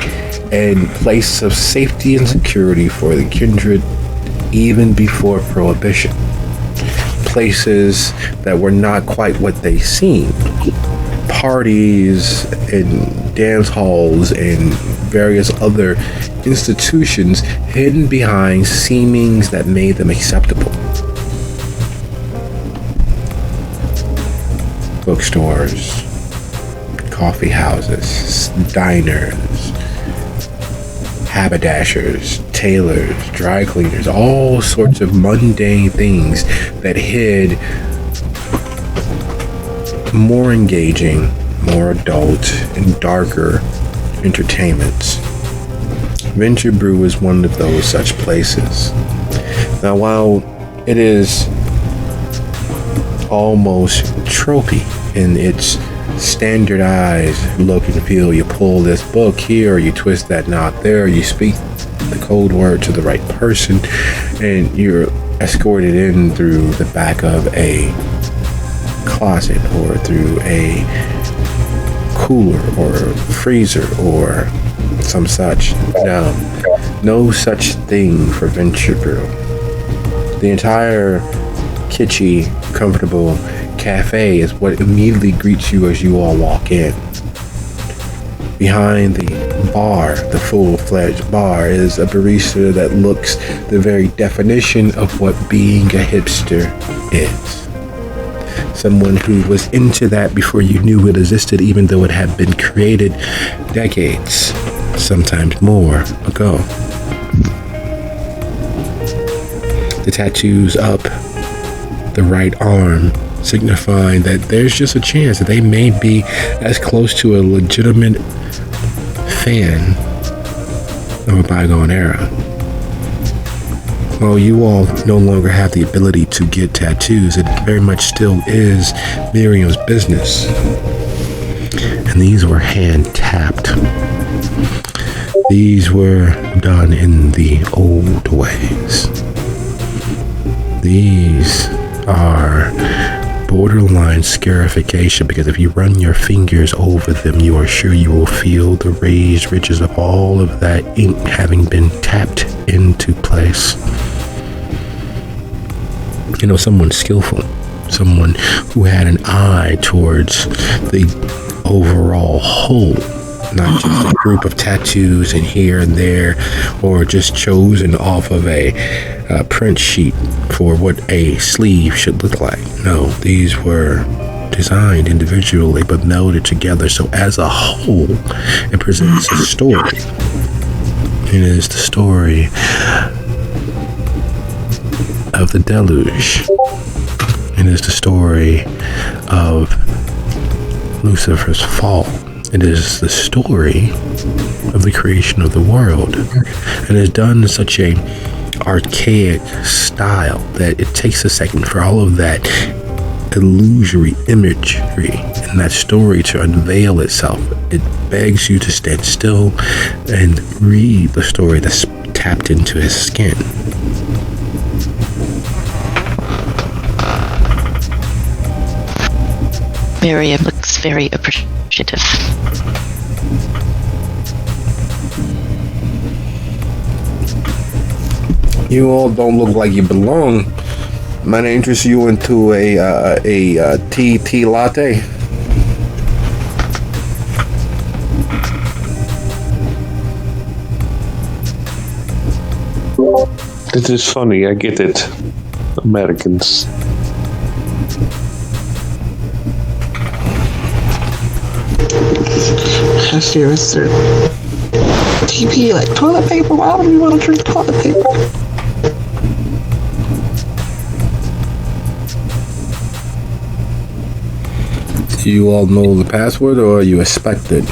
and place of safety and security for the kindred even before Prohibition. Places that were not quite what they seemed. Parties and dance halls and various other institutions hidden behind seemings that made them acceptable. Bookstores, coffee houses, diners, haberdashers, tailors, dry cleaners, all sorts of mundane things that hid more engaging, more adult, and darker entertainments. Venture Brew is one of those such places. Now, while it is almost tropey in its standardized look and feel. You pull this book here, you twist that knot there, you speak the code word to the right person, and you're escorted in through the back of a closet or through a cooler or freezer or some such. No such thing for Venture Brew. The entire kitschy, comfortable cafe is what immediately greets you as you all walk in. Behind the bar, the full-fledged bar, is a barista that looks the very definition of what being a hipster is. Someone who was into that before you knew it existed, even though it had been created decades, sometimes more ago. The tattoos up the right arm signifying that there's just a chance that they may be as close to a legitimate fan of a bygone era. While you all no longer have the ability to get tattoos, it very much still is Miriam's business. And these were hand-tapped. These were done in the old ways. These are borderline scarification, because if you run your fingers over them, you are sure you will feel the raised ridges of all of that ink having been tapped into place. You know, someone skillful, someone who had an eye towards the overall whole, not just a group of tattoos in here and there, or just chosen off of a print sheet for what a sleeve should look like. No, these were designed individually but melded together, so as a whole it presents a story. It is the story of the deluge. It is the story of Lucifer's fall. It is the story of the creation of the world, and is done in such a archaic style that it takes a second for all of that illusory imagery and that story to unveil itself. It begs you to stand still and read the story that's tapped into his skin. Miriam looks very appreciative. You all don't look like you belong. Might I interest you into a tea latte? It is funny, I get it. Americans. Cashier, is there TP, like toilet paper? Why would you want to drink toilet paper? Do you all know the password, or are you expected?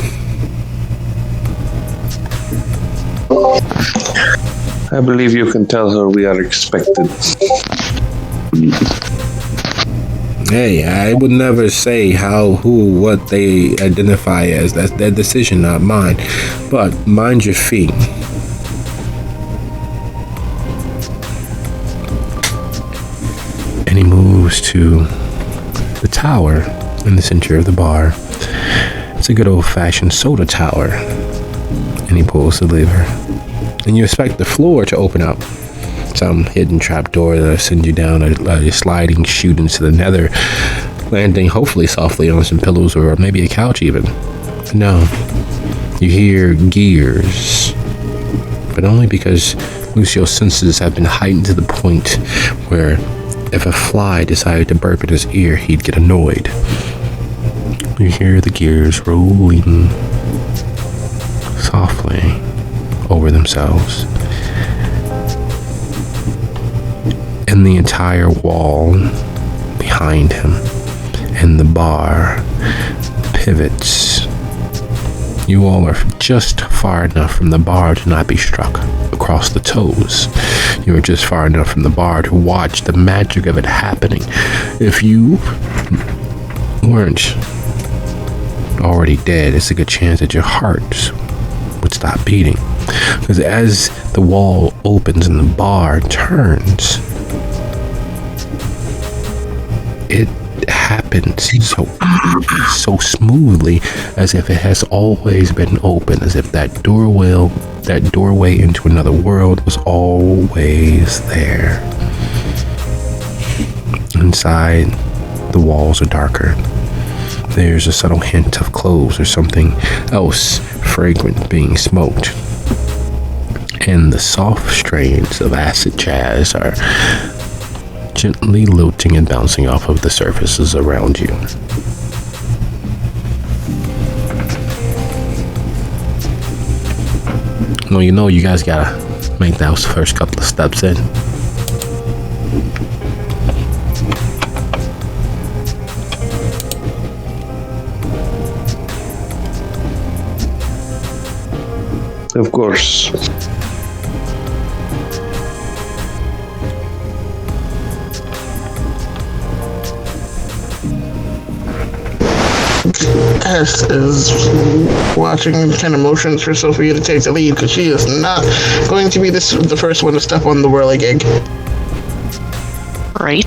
I believe you can tell her we are expected. Hey, I would never say how, who, what they identify as. That's their decision, not mine. But mind your feet. And he moves to the tower in the center of the bar. It's a good old-fashioned soda tower. And he pulls the lever. And you expect the floor to open up. Some hidden trapdoor that'll send you down a sliding chute into the nether, landing hopefully softly on some pillows or maybe a couch even. But no, you hear gears, but only because Lucio's senses have been heightened to the point where if a fly decided to burp in his ear, he'd get annoyed. You hear the gears rolling softly over themselves. And the entire wall behind him and the bar pivots. You all are just far enough from the bar to not be struck across the toes. You are just far enough from the bar to watch the magic of it happening. If you weren't already dead, it's a good chance that your heart would stop beating. Because as the wall opens and the bar turns, it happens so smoothly, as if it has always been open, as if that doorway into another world was always there. Inside, the walls are darker. There's a subtle hint of cloves or something else fragrant being smoked. And the soft strains of acid jazz are gently lilting and bouncing off of the surfaces around you. Well, you guys gotta make those first couple of steps in. Of course. S is watching and kind of motions for Sophia to take the lead because she is not going to be the first one to step on the whirligig. Right.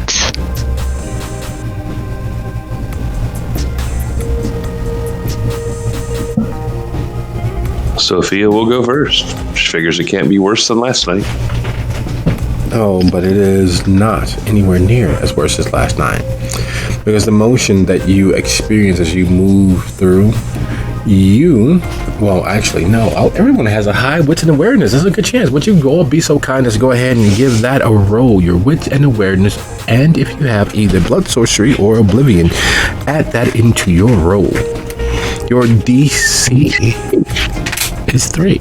Sophia will go first. She figures it can't be worse than last night. Oh, but it is not anywhere near as worse as last night. Because the motion that you experience as you move through, everyone has a high wits and awareness. There's a good chance. Would you all be so kind as to go ahead and give that a roll, your wits and awareness, and if you have either blood sorcery or oblivion, add that into your roll. Your DC is 3.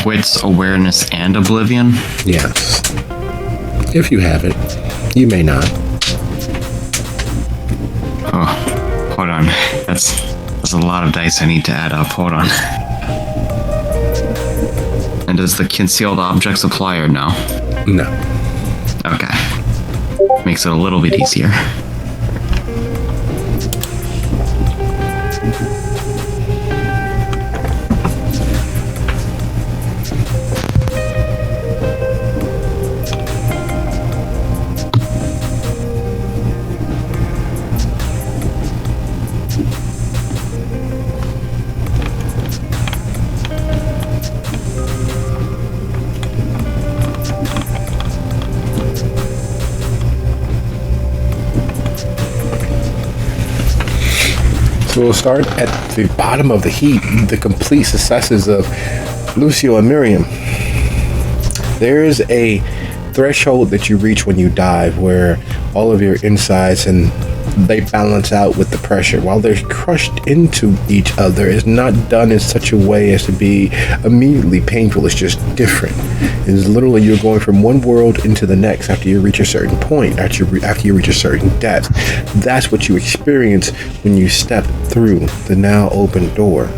Wits, awareness, and oblivion? Yes. If you have it. You may not. Oh, hold on. That's a lot of dice I need to add up. Hold on. And does the concealed objects apply or no? No. Okay. Makes it a little bit easier. So we'll start at the bottom of the heap, the complete successes of Lucio and Miriam. There's a threshold that you reach when you dive where all of your insides and they balance out with the pressure. While they're crushed into each other, it's not done in such a way as to be immediately painful. It's just different. It's literally you're going from one world into the next after you reach a certain point, after you reach a certain depth. That's what you experience when you step through the now open door.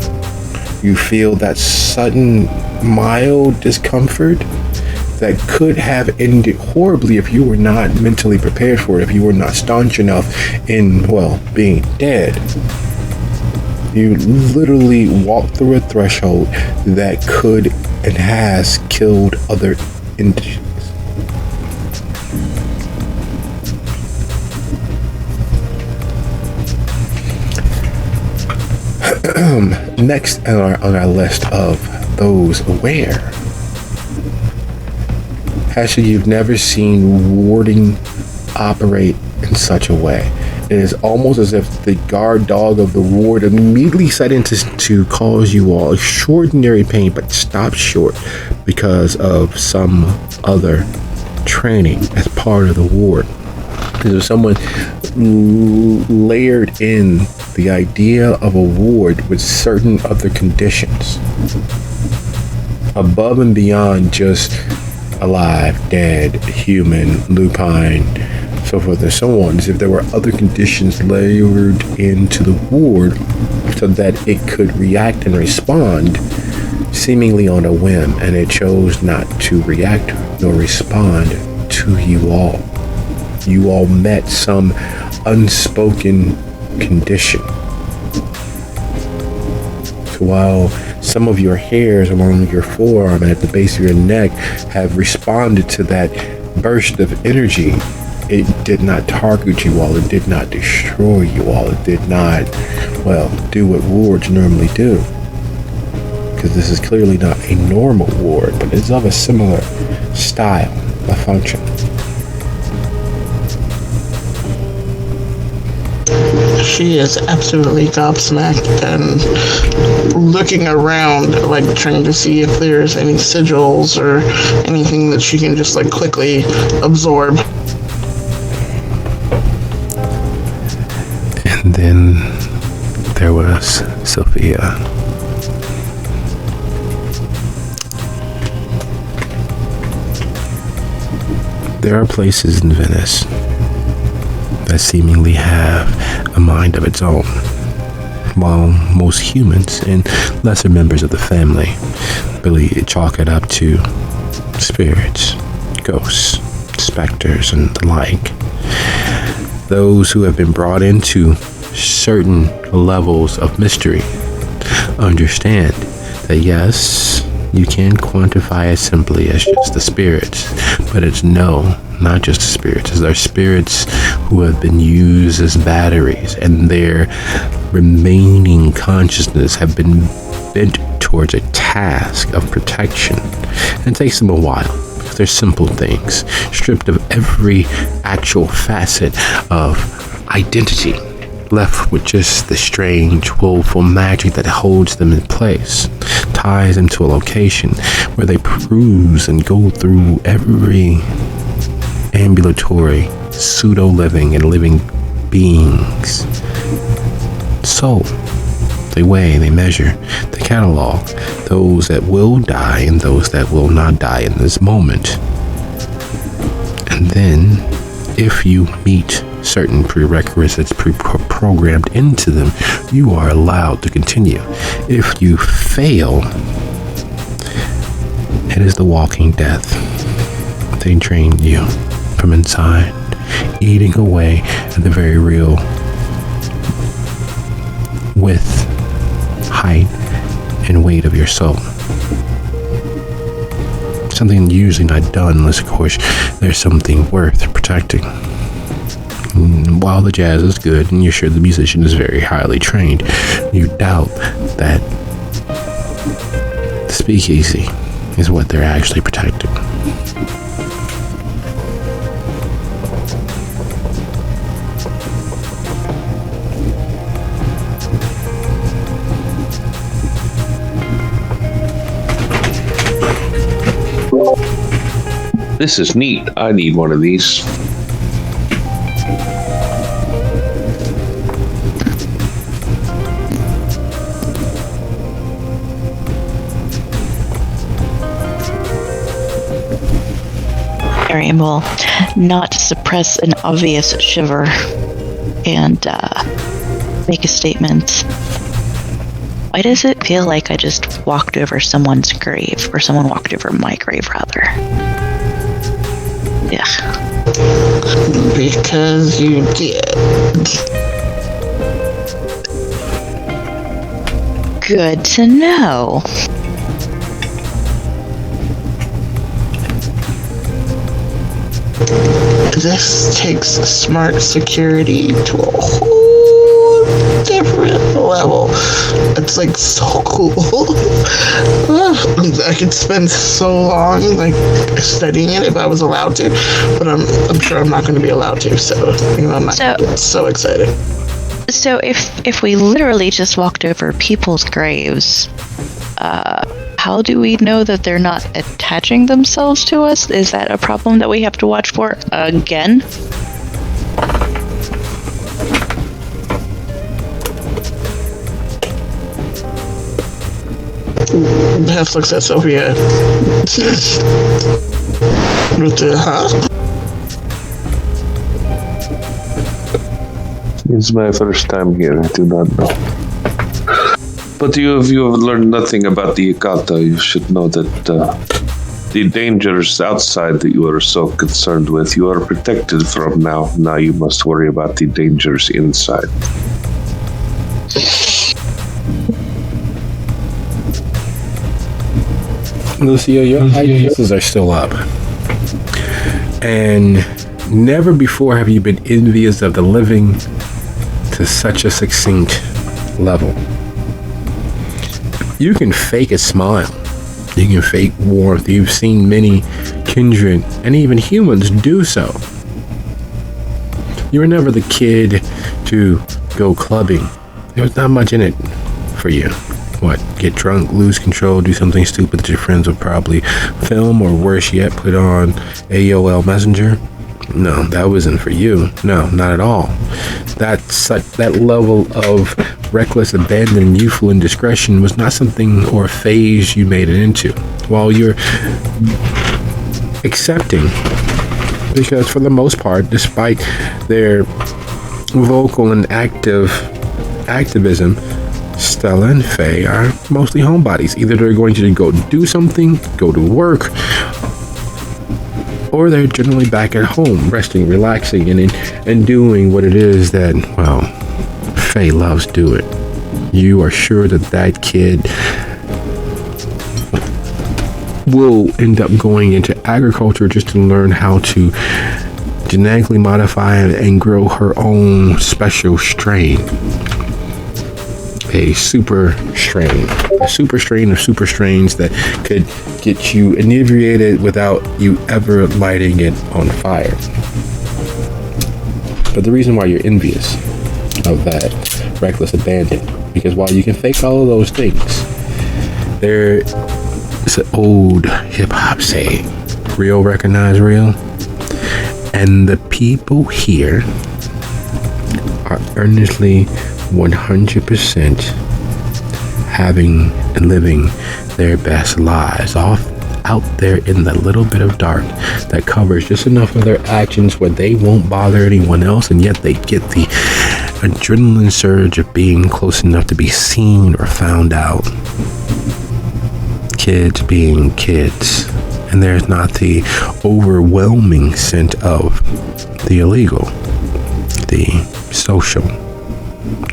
You feel that sudden mild discomfort that could have ended horribly if you were not mentally prepared for it, if you were not staunch enough in, being dead. You literally walked through a threshold that could and has killed other entities. Next on our list of those aware, actually, you've never seen warding operate in such a way. It is almost as if the guard dog of the ward immediately set in to cause you all extraordinary pain, but stopped short because of some other training as part of the ward. Because if someone layered in the idea of a ward with certain other conditions, above and beyond just alive, dead, human, lupine, so forth and so on, as if there were other conditions layered into the ward so that it could react and respond seemingly on a whim, and it chose not to react nor respond to you all. You all met some unspoken condition. So while some of your hairs along your forearm and at the base of your neck have responded to that burst of energy, it did not target you all. It did not destroy you all. It did not, well, do what wards normally do. Because this is clearly not a normal ward, but it's of a similar style of function. She is absolutely gobsmacked and looking around, like trying to see if there's any sigils or anything that she can just like quickly absorb. And then there was Sophia. There are places in Venice that seemingly have a mind of its own, while most humans and lesser members of the family really chalk it up to spirits, ghosts, specters, and the like. Those who have been brought into certain levels of mystery understand that yes, you can quantify it simply as just the spirits, but it's no, not just the spirits. There are spirits who have been used as batteries, and their remaining consciousness have been bent towards a task of protection. And it takes them a while, because they're simple things, stripped of every actual facet of identity, left with just the strange, woeful magic that holds them in place, ties them to a location where they peruse and go through every ambulatory, pseudo-living and living beings. So, they weigh, they measure, they catalog those that will die and those that will not die in this moment. And then, if you meet certain prerequisites programmed into them, you are allowed to continue. If you fail, it is the walking death. They drain you from inside, eating away at the very real width, height, and weight of your soul. Something usually not done unless, of course, there's something worth protecting. While the jazz is good and you're sure the musician is very highly trained, you doubt that the speakeasy is what they're actually protecting. This is neat. I need one of these. Miriam will not suppress an obvious shiver and make a statement. Why does it feel like I just walked over someone's grave, or someone walked over my grave, rather? Yeah. Because you did. Good to know. This takes smart security to a whole different level. It's like so cool. I could spend so long like studying it if I was allowed to, but I'm sure I'm not going to be allowed to. So I'm not so excited. So if we literally just walked over people's graves, how do we know that they're not attaching themselves to us? Is that a problem that we have to watch for again? Half looks at Sophia. With the It's my first time here. I do not know. But if you have learned nothing about the Ikata, you should know that the dangers outside that you are so concerned with, you are protected from now. Now you must worry about the dangers inside. Lucio, your eyes are still up. And never before have you been envious of the living to such a succinct level. You can fake a smile. You can fake warmth. You've seen many kindred and even humans do so. You were never the kid to go clubbing. There was not much in it for you. What, get drunk, lose control, do something stupid that your friends would probably film, or worse yet, put on AOL Messenger? No, that wasn't for you. No, not at all. That level of reckless abandon and youthful indiscretion was not something or a phase you made it into. While you're accepting, because for the most part, despite their vocal and activism, Stella and Faye are mostly homebodies. Either they're going to go do something, go to work, or they're generally back at home, resting, relaxing, and doing what it is that, well, Faye loves doing. You are sure that kid will end up going into agriculture just to learn how to genetically modify and grow her own special strain. A super strain of super strains that could get you inebriated without you ever lighting it on fire. But the reason why you're envious of that reckless abandon, because while you can fake all of those things, there is an old hip-hop saying, real recognize real, and the people here are earnestly 100% having and living their best lives out there in the little bit of dark that covers just enough of their actions where they won't bother anyone else, and yet they get the adrenaline surge of being close enough to be seen or found out. Kids being kids, and there's not the overwhelming scent of the illegal, the social.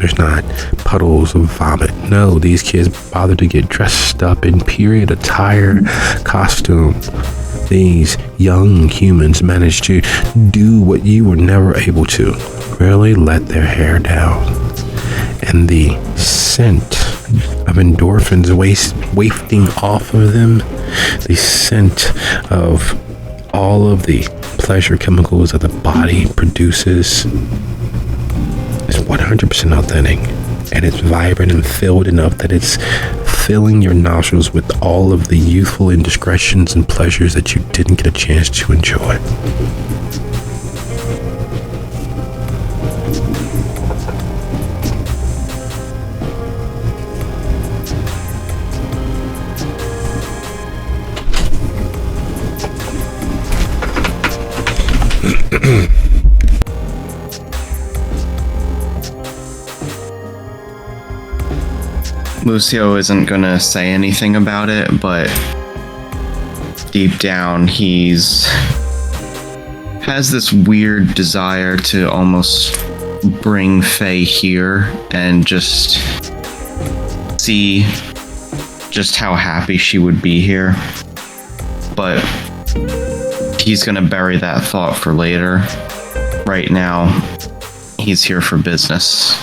There's not puddles of vomit. No, these kids bother to get dressed up in period attire, costume. These young humans manage to do what you were never able to. Really let their hair down. And the scent of endorphins wafting off of them, the scent of all of the pleasure chemicals that the body produces, is 100% authentic, and it's vibrant and filled enough that it's filling your nostrils with all of the youthful indiscretions and pleasures that you didn't get a chance to enjoy. Lucio isn't gonna say anything about it, but deep down has this weird desire to almost bring Faye here and just see just how happy she would be here. But he's gonna bury that thought for later. Right now, he's here for business.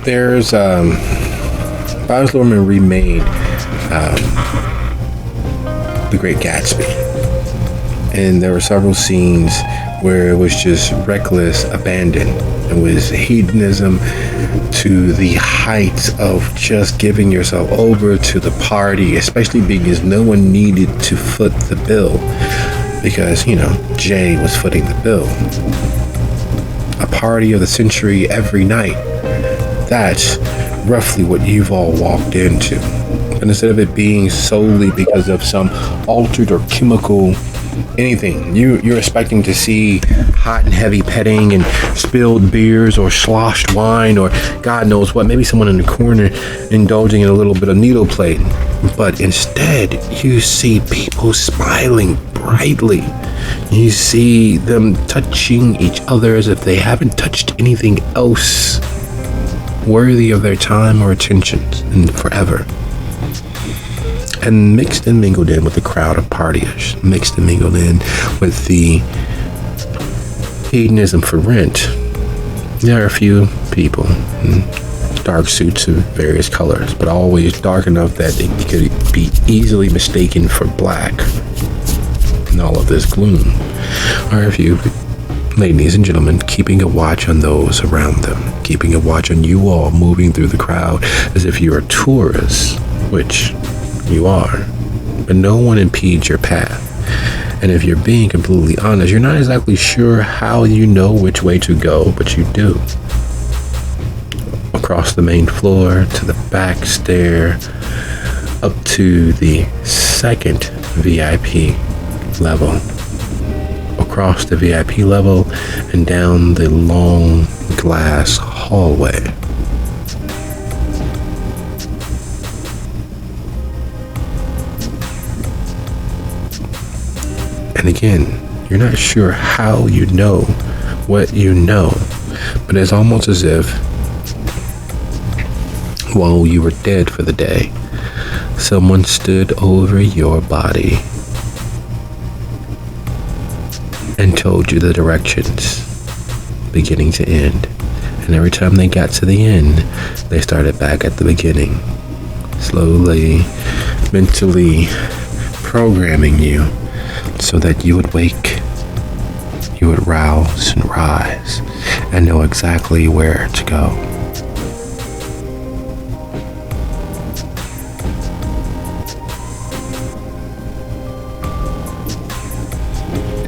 There's Baz Luhrmann remade The Great Gatsby, and there were several scenes where it was just reckless abandon. It was hedonism to the heights of just giving yourself over to the party, especially because no one needed to foot the bill, because, you know, Jay was footing the bill. A party of the century every night. That's roughly what you've all walked into. And instead of it being solely because of some altered or chemical anything. You're expecting to see hot and heavy petting and spilled beers or sloshed wine or God knows what, maybe someone in the corner indulging in a little bit of needle play. But instead, you see people smiling brightly. You see them touching each other as if they haven't touched anything else worthy of their time or attention in forever. And mixed and mingled in with the crowd of partiers, mixed and mingled in with the hedonism for rent, there are a few people in dark suits of various colors, but always dark enough that it could be easily mistaken for black. In all of this gloom are a few ladies and gentlemen keeping a watch on those around them, keeping a watch on you all moving through the crowd as if you're tourists, which you are, but no one impedes your path. And if you're being completely honest, you're not exactly sure how you know which way to go, but you do. Across the main floor, to the back stair, up to the second VIP level, across the VIP level, and down the long glass hallway. And again, you're not sure how you know what you know, but it's almost as if while you were dead for the day, someone stood over your body and told you the directions, beginning to end. And every time they got to the end, they started back at the beginning, slowly, mentally programming you so that you would wake, you would rouse and rise and know exactly where to go.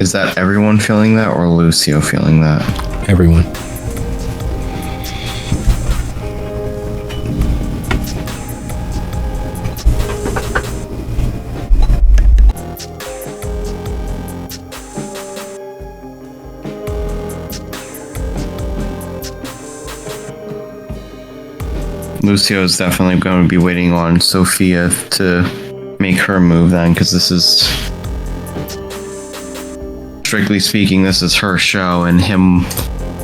Is that everyone feeling that or Lucio feeling that? Everyone. Lucio is definitely going to be waiting on Sophia to make her move then, because this is, strictly speaking, this is her show, and him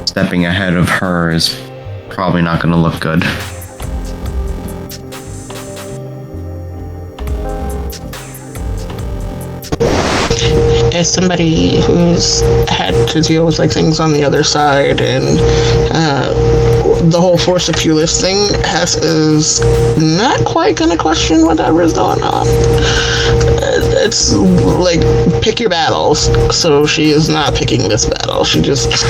stepping ahead of her is probably not going to look good. As somebody who's had to deal with like things on the other side, and the whole Force of Pulis thing is not quite gonna question whatever's going on. It's like, pick your battles. So she is not picking this battle. She just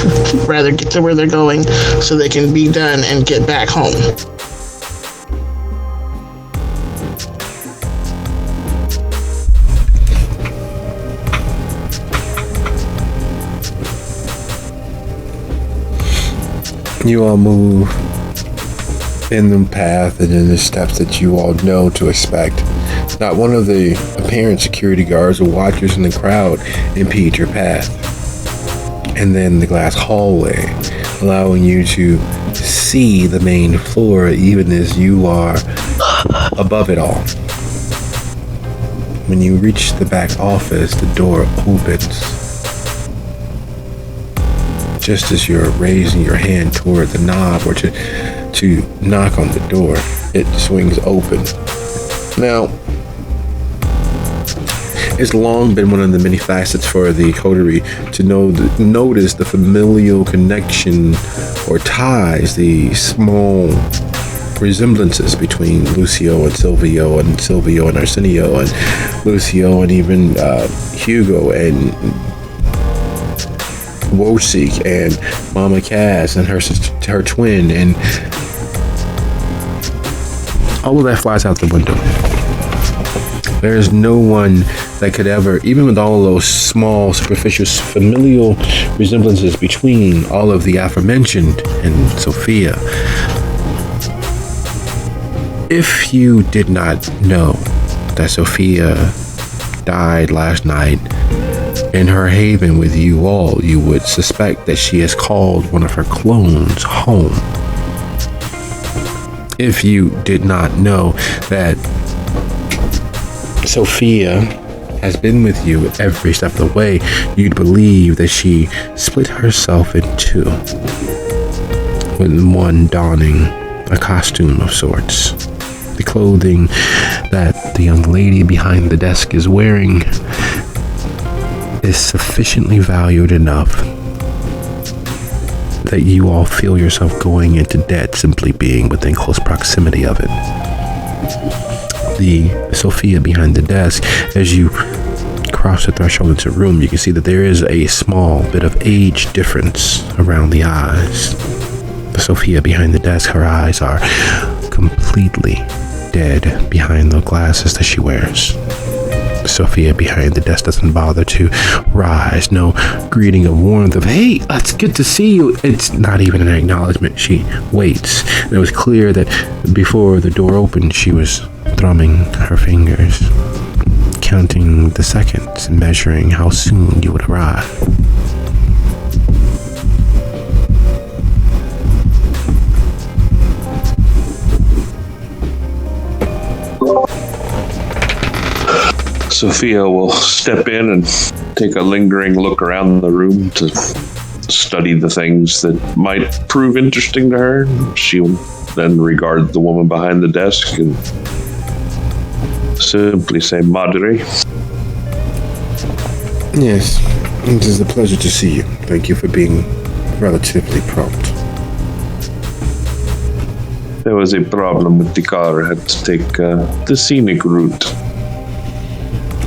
rather get to where they're going so they can be done and get back home. You all move in the path and in the steps that you all know to expect. Not one of the apparent security guards or watchers in the crowd impede your path. And then the glass hallway, allowing you to see the main floor even as you are above it all. When you reach the back office, the door opens. Just as you're raising your hand toward the knob or to knock on the door, it swings open. Now, it's long been one of the many facets for the coterie to notice the familial connection or ties, the small resemblances between Lucio and Silvio and Arsenio and Lucio and even Hugo and Wosik and Mama Cass and her twin, and all of that flies out the window. There's no one that could ever, even with all of those small, superficial, familial resemblances between all of the aforementioned and Sophia, if you did not know that Sophia died last night in her haven with you all, you would suspect that she has called one of her clones home. If you did not know that Sophia has been with you every step of the way, you'd believe that she split herself in two, with one donning a costume of sorts. The clothing that the young lady behind the desk is wearing is sufficiently valued enough that you all feel yourself going into debt simply being within close proximity of it. The Sophia behind the desk, as you cross the threshold into a room, you can see that there is a small bit of age difference around the eyes. The Sophia behind the desk, her eyes are completely dead behind the glasses that she wears. Sophia behind the desk doesn't bother to rise. No greeting of warmth of, hey, it's good to see you. It's not even an acknowledgement. She waits. And it was clear that before the door opened, she was thrumming her fingers, counting the seconds and measuring how soon you would arrive. Sophia will step in and take a lingering look around the room to study the things that might prove interesting to her. She will then regard the woman behind the desk and simply say, Madre. Yes, it is a pleasure to see you. Thank you for being relatively prompt. There was a problem with the car. I had to take the scenic route.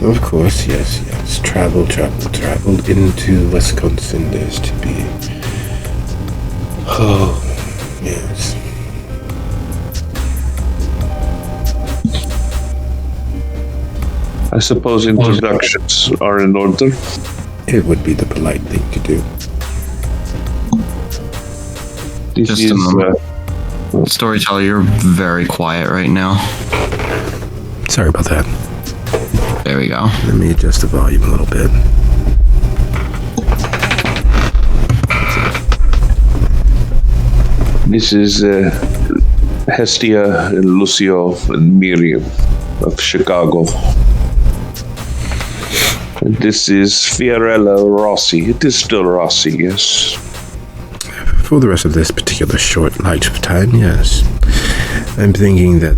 Of course, yes. Traveled into Wisconsin is to be. Oh, yes. I suppose introductions are in order. It would be the polite thing to do. This Just is, a moment. Storyteller, you're very quiet right now. Sorry about that. There we go. Let me adjust the volume a little bit. This is Hestia and Lucio and Miriam of Chicago. And this is Fiorella Rossi. It is still Rossi, yes. For the rest of this particular short lifetime, yes. I'm thinking that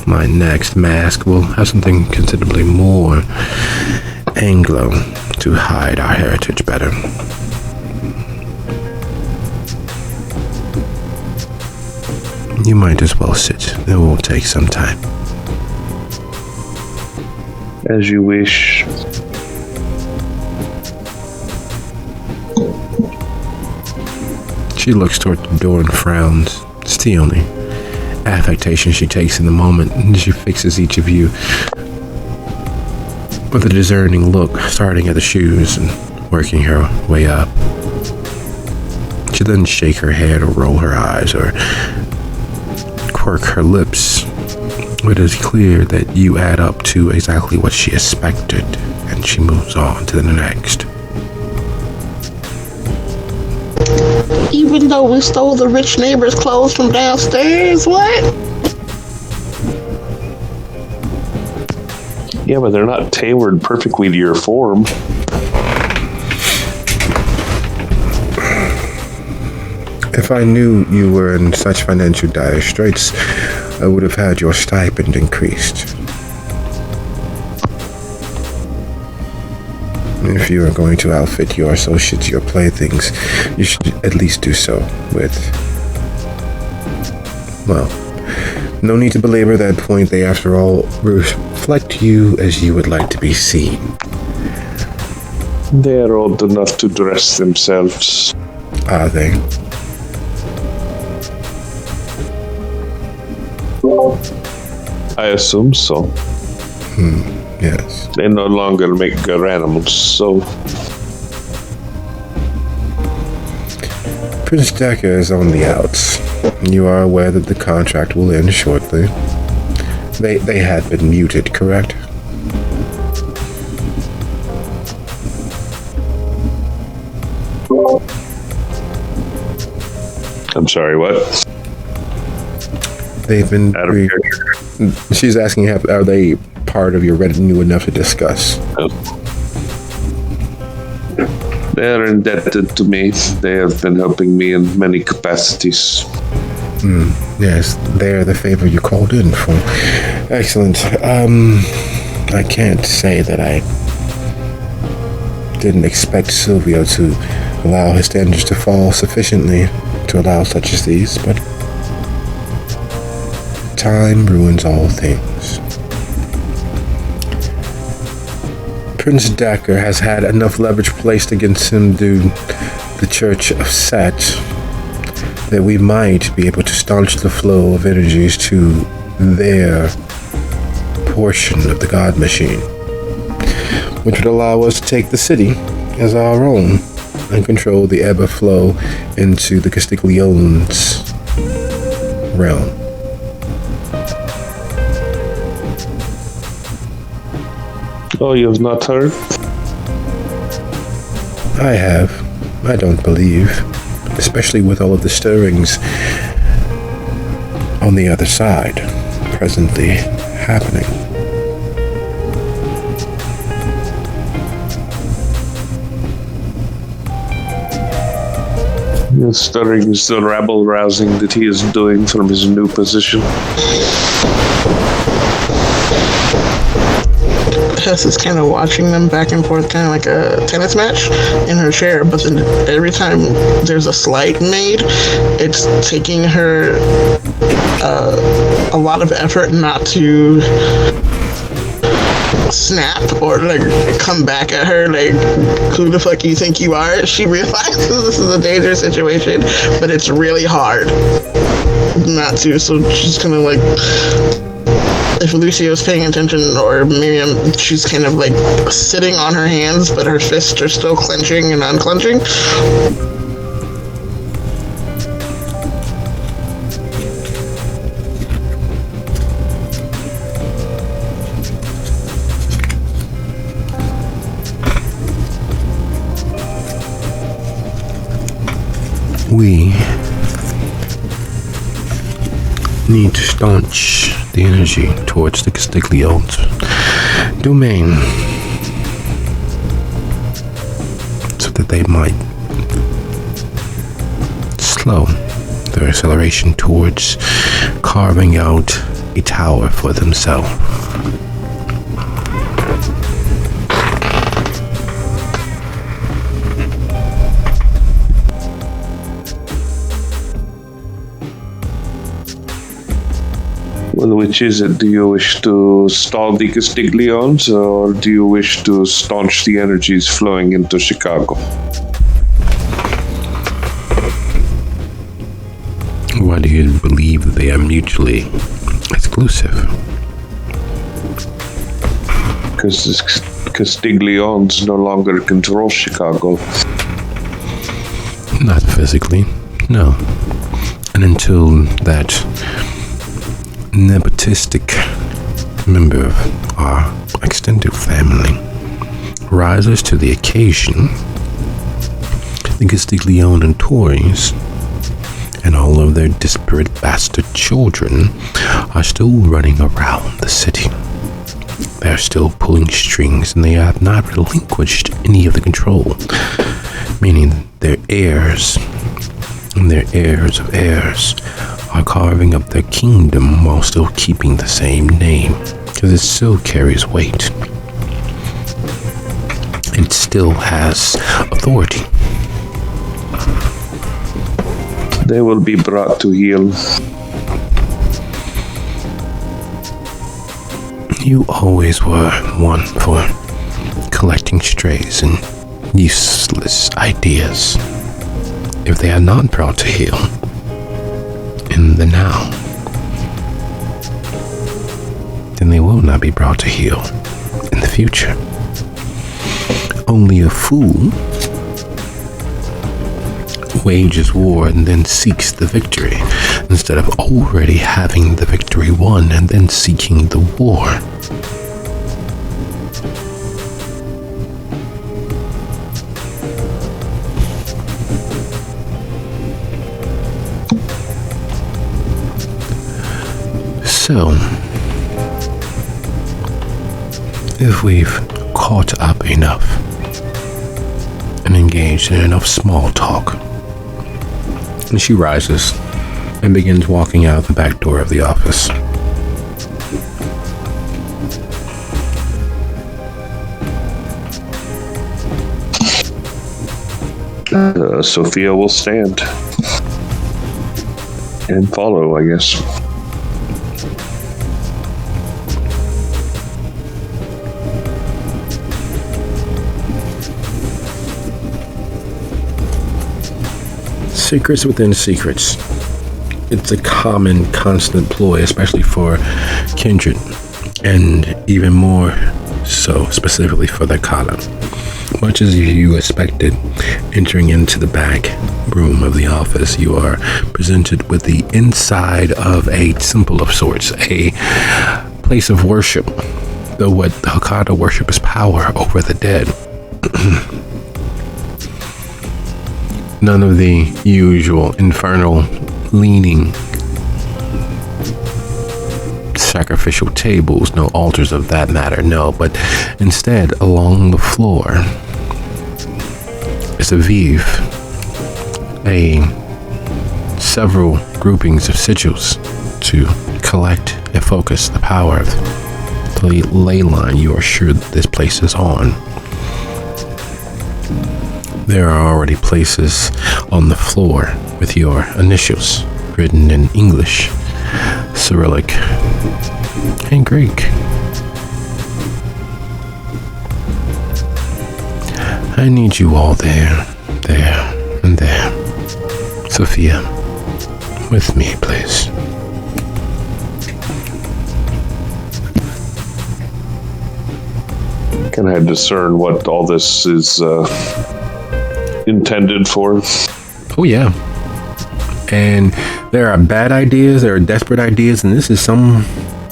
my next mask will have something considerably more Anglo to hide our heritage better. You might as well sit. It will take some time. As you wish. She looks toward the door and frowns. It's the only affectation she takes in the moment, and she fixes each of you with a discerning look, starting at the shoes and working her way up. She doesn't shake her head or roll her eyes or quirk her lips. It is clear that you add up to exactly what she expected, and she moves on to the next. Even though we stole the rich neighbor's clothes from downstairs, what? Yeah, but they're not tailored perfectly to your form. If I knew you were in such financial dire straits, I would have had your stipend increased. If you are going to outfit your associates, your playthings, you should at least do so with... Well, no need to belabor that point. They, after all, reflect you as you would like to be seen. They are old enough to dress themselves. Are they? I assume so. Yes. They no longer make good animals, so... Prince Decker is on the outs. You are aware that the contract will end shortly. They had been muted, correct? I'm sorry, what? They've been. Out of character. She's asking, are they part of your retinue enough to discuss? They are indebted to me. They have been helping me in many capacities. Yes, they're the favor you called in for. Excellent. I can't say that I didn't expect Silvio to allow his standards to fall sufficiently to allow such as these, but time ruins all things. Prince Dacker has had enough leverage placed against him due the Church of Set that we might be able to staunch the flow of energies to their portion of the God Machine, which would allow us to take the city as our own and control the ebb of flow into the Castiglione's realm. Oh, you have not heard? I have. I don't believe. Especially with all of the stirrings on the other side presently happening. The stirring is the rabble rousing that he is doing from his new position. Hess is kind of watching them back and forth, kind of like a tennis match in her chair, but then every time there's a slight made, it's taking her a lot of effort not to snap or like come back at her like, who the fuck you think you are? She realizes this is a dangerous situation, but it's really hard not to, so she's kind of like, if Lucio's paying attention, or Miriam, she's kind of like sitting on her hands, but her fists are still clenching and unclenching. We need to staunch the energy towards the Castiglione's domain so that they might slow their acceleration towards carving out a tower for themselves. Well, which is it? Do you wish to stall the Castigliones, or do you wish to staunch the energies flowing into Chicago? Why do you believe they are mutually exclusive? Because the Castigliones no longer control Chicago. Not physically, no. And until that nepotistic member of our extended family rises to the occasion, the Castiglione and Tories and all of their disparate bastard children are still running around the city. They're still pulling strings, and they have not relinquished any of the control, meaning their heirs and their heirs of heirs are carving up their kingdom while still keeping the same name, because it still carries weight. It still has authority. They will be brought to heel. You always were one for collecting strays and useless ideas. If they are not brought to heel in the now, then they will not be brought to heel in the future. Only a fool wages war and then seeks the victory, instead of already having the victory won and then seeking the war. So, if we've caught up enough and engaged in enough small talk, and she rises and begins walking out the back door of the office. Sophia will stand and follow, I guess. Secrets within secrets. It's a common, constant ploy, especially for Kindred, and even more so specifically for the Kala. Much as you expected, entering into the back room of the office, you are presented with the inside of a temple of sorts, a place of worship, though what the Hokata worship is power over the dead. None of the usual infernal leaning sacrificial tables, no altars of that matter, no, but instead along the floor is a vieve, several groupings of sigils to collect and focus the power of the ley line you are sure that this place is on. There are already places on the floor with your initials written in English, Cyrillic, and Greek. I need you all there, and there. Sophia, with me, please. Can I discern what all this is intended for? Oh, yeah. And there are bad ideas, there are desperate ideas, and this is some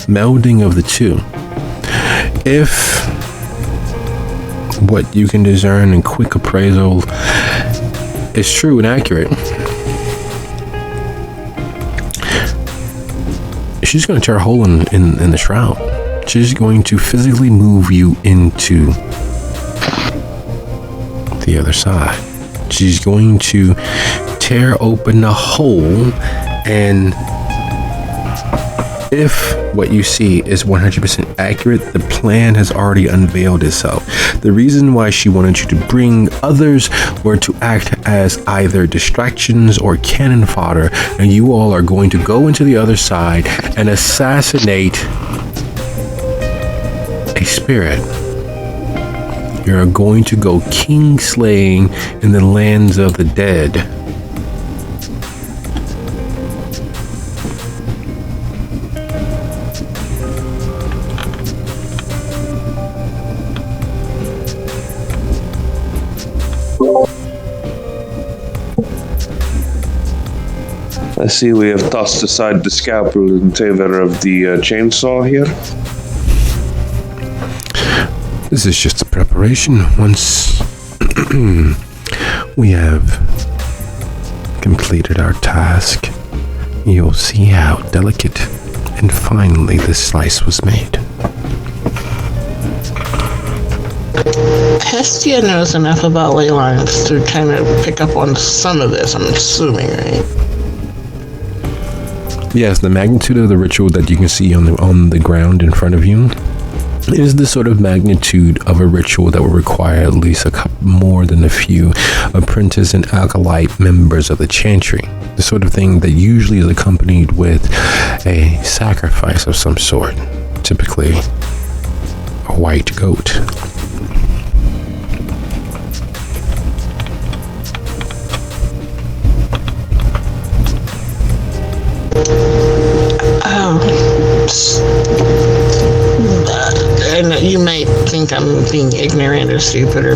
melding of the two. If what you can discern in quick appraisal is true and accurate, she's going to tear a hole in the shroud. She's going to physically move you into the other side. She's going to tear open the hole, and if what you see is 100% accurate, the plan has already unveiled itself. The reason why she wanted you to bring others were to act as either distractions or cannon fodder, and you all are going to go into the other side and assassinate a spirit. You're going to go king slaying in the lands of the dead. I see we have tossed aside the scalpel in favor of the chainsaw here. This is just a preparation. Once we have completed our task, you'll see how delicate and finely this slice was made. Hestia knows enough about ley lines to kind of pick up on some of this, I'm assuming, right? Yes, the magnitude of the ritual that you can see on the ground in front of you is the sort of magnitude of a ritual that will require at least more than a few apprentice and acolyte members of the chantry. The sort of thing that usually is accompanied with a sacrifice of some sort, typically a white goat. And you might think I'm being ignorant or stupid or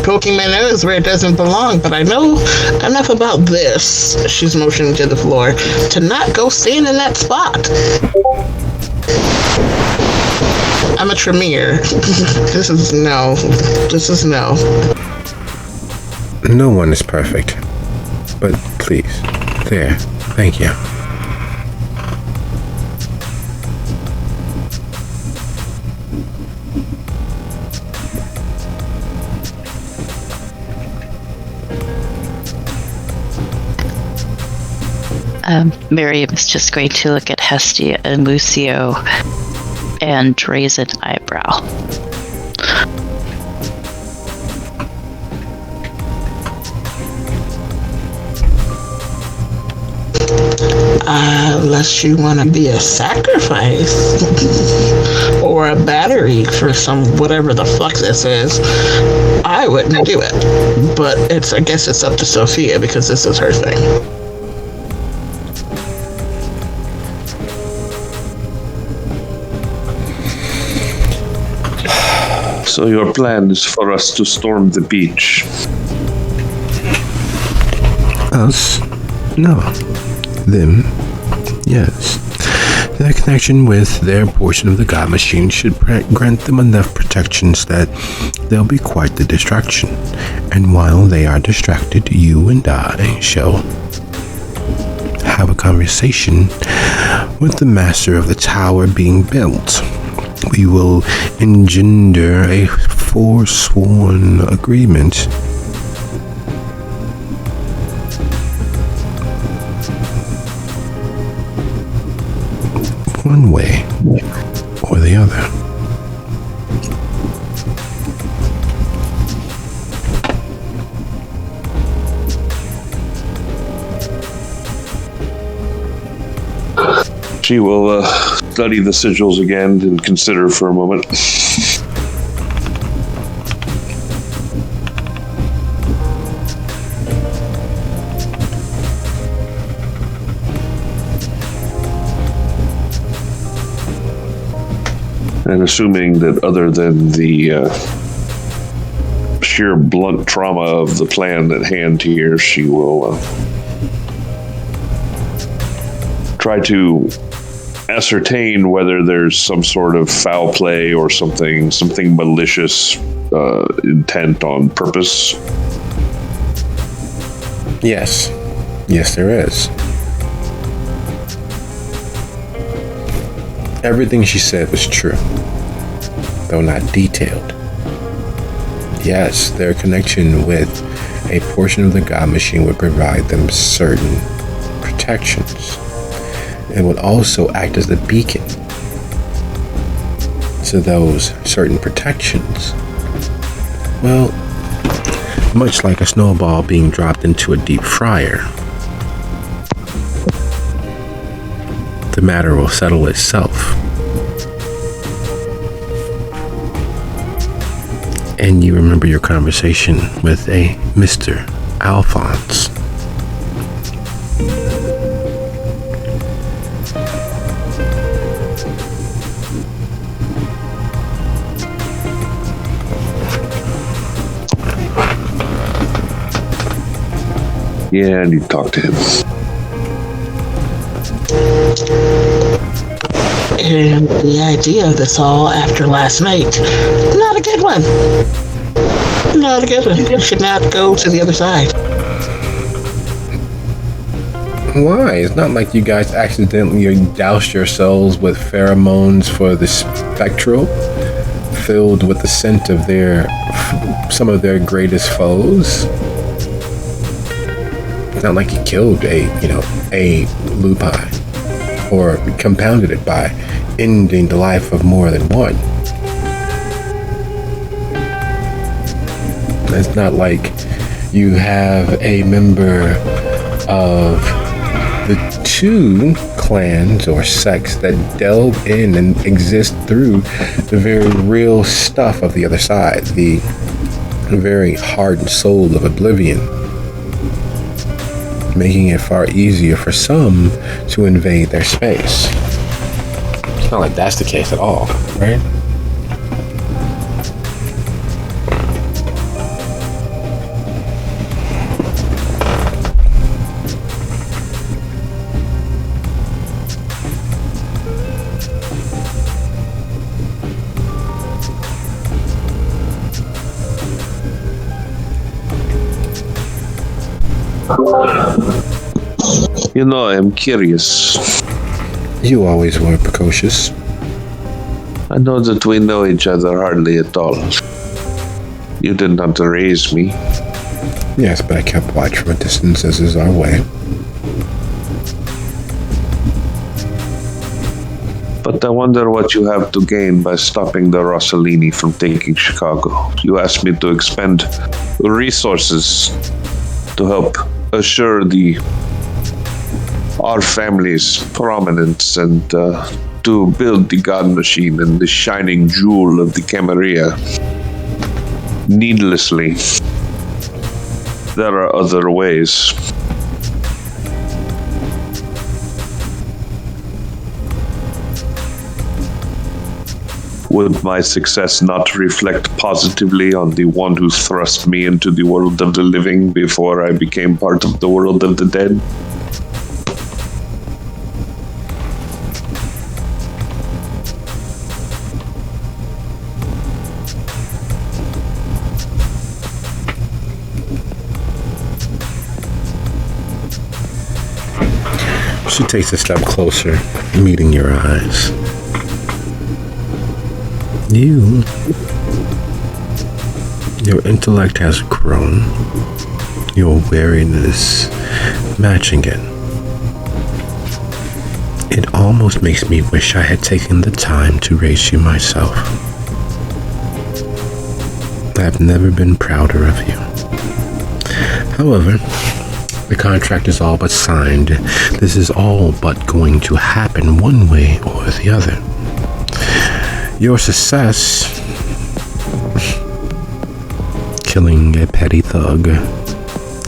poking my nose where it doesn't belong, but I know enough about this, she's motioning to the floor, to not go stand in that spot. I'm a Tremere. This is no. No one is perfect. But please, there. Thank you. Miriam's just going to look at Hestia and Lucio and raise an eyebrow. Unless you want to be a sacrifice or a battery for some whatever the fuck this is, I wouldn't do it. But I guess it's up to Sophia because this is her thing. So your plan is for us to storm the beach. Us? No. Them? Yes. Their connection with their portion of the God Machine should grant them enough protections that they'll be quite the distraction. And while they are distracted, you and I shall have a conversation with the master of the tower being built. We will engender a forsworn agreement. One way or the other. She will study the sigils again and consider for a moment. And assuming that other than the sheer blunt trauma of the plan at hand here, she will try to ascertain whether there's some sort of foul play or something malicious intent on purpose. Yes. Yes, there is. Everything she said was true, though not detailed. Yes, their connection with a portion of the God Machine would provide them certain protections. It would also act as the beacon to those certain protections. Well, much like a snowball being dropped into a deep fryer, the matter will settle itself. And you remember your conversation with a Mr. Alphonse. Yeah, I need to talk to him. And the idea of this all after last night, not a good one. Not a good one. You should not go to the other side. Why? It's not like you guys accidentally doused yourselves with pheromones for the spectral, filled with the scent of some of their greatest foes. It's not like you killed a lupine or compounded it by ending the life of more than one. It's not like you have a member of the two clans or sects that delve in and exist through the very real stuff of the other side, the very heart and soul of oblivion, making it far easier for some to invade their space. It's not like that's the case at all, right? You know, I'm curious. You always were precocious. I know that we know each other hardly at all. You did not raise me. Yes, but I kept watch from a distance, as is our way. But I wonder what you have to gain by stopping the Rossellini from taking Chicago. You asked me to expend resources to help assure our family's prominence and to build the God Machine and the shining jewel of the Camarilla. Needlessly, there are other ways. Would my success not reflect positively on the one who thrust me into the world of the living before I became part of the world of the dead? She takes a step closer, meeting your eyes. Your intellect has grown. Your wariness matching it. It almost makes me wish I had taken the time to raise you myself. I've never been prouder of you. However, the contract is all but signed. This is all but going to happen one way or the other. Your success, killing a petty thug,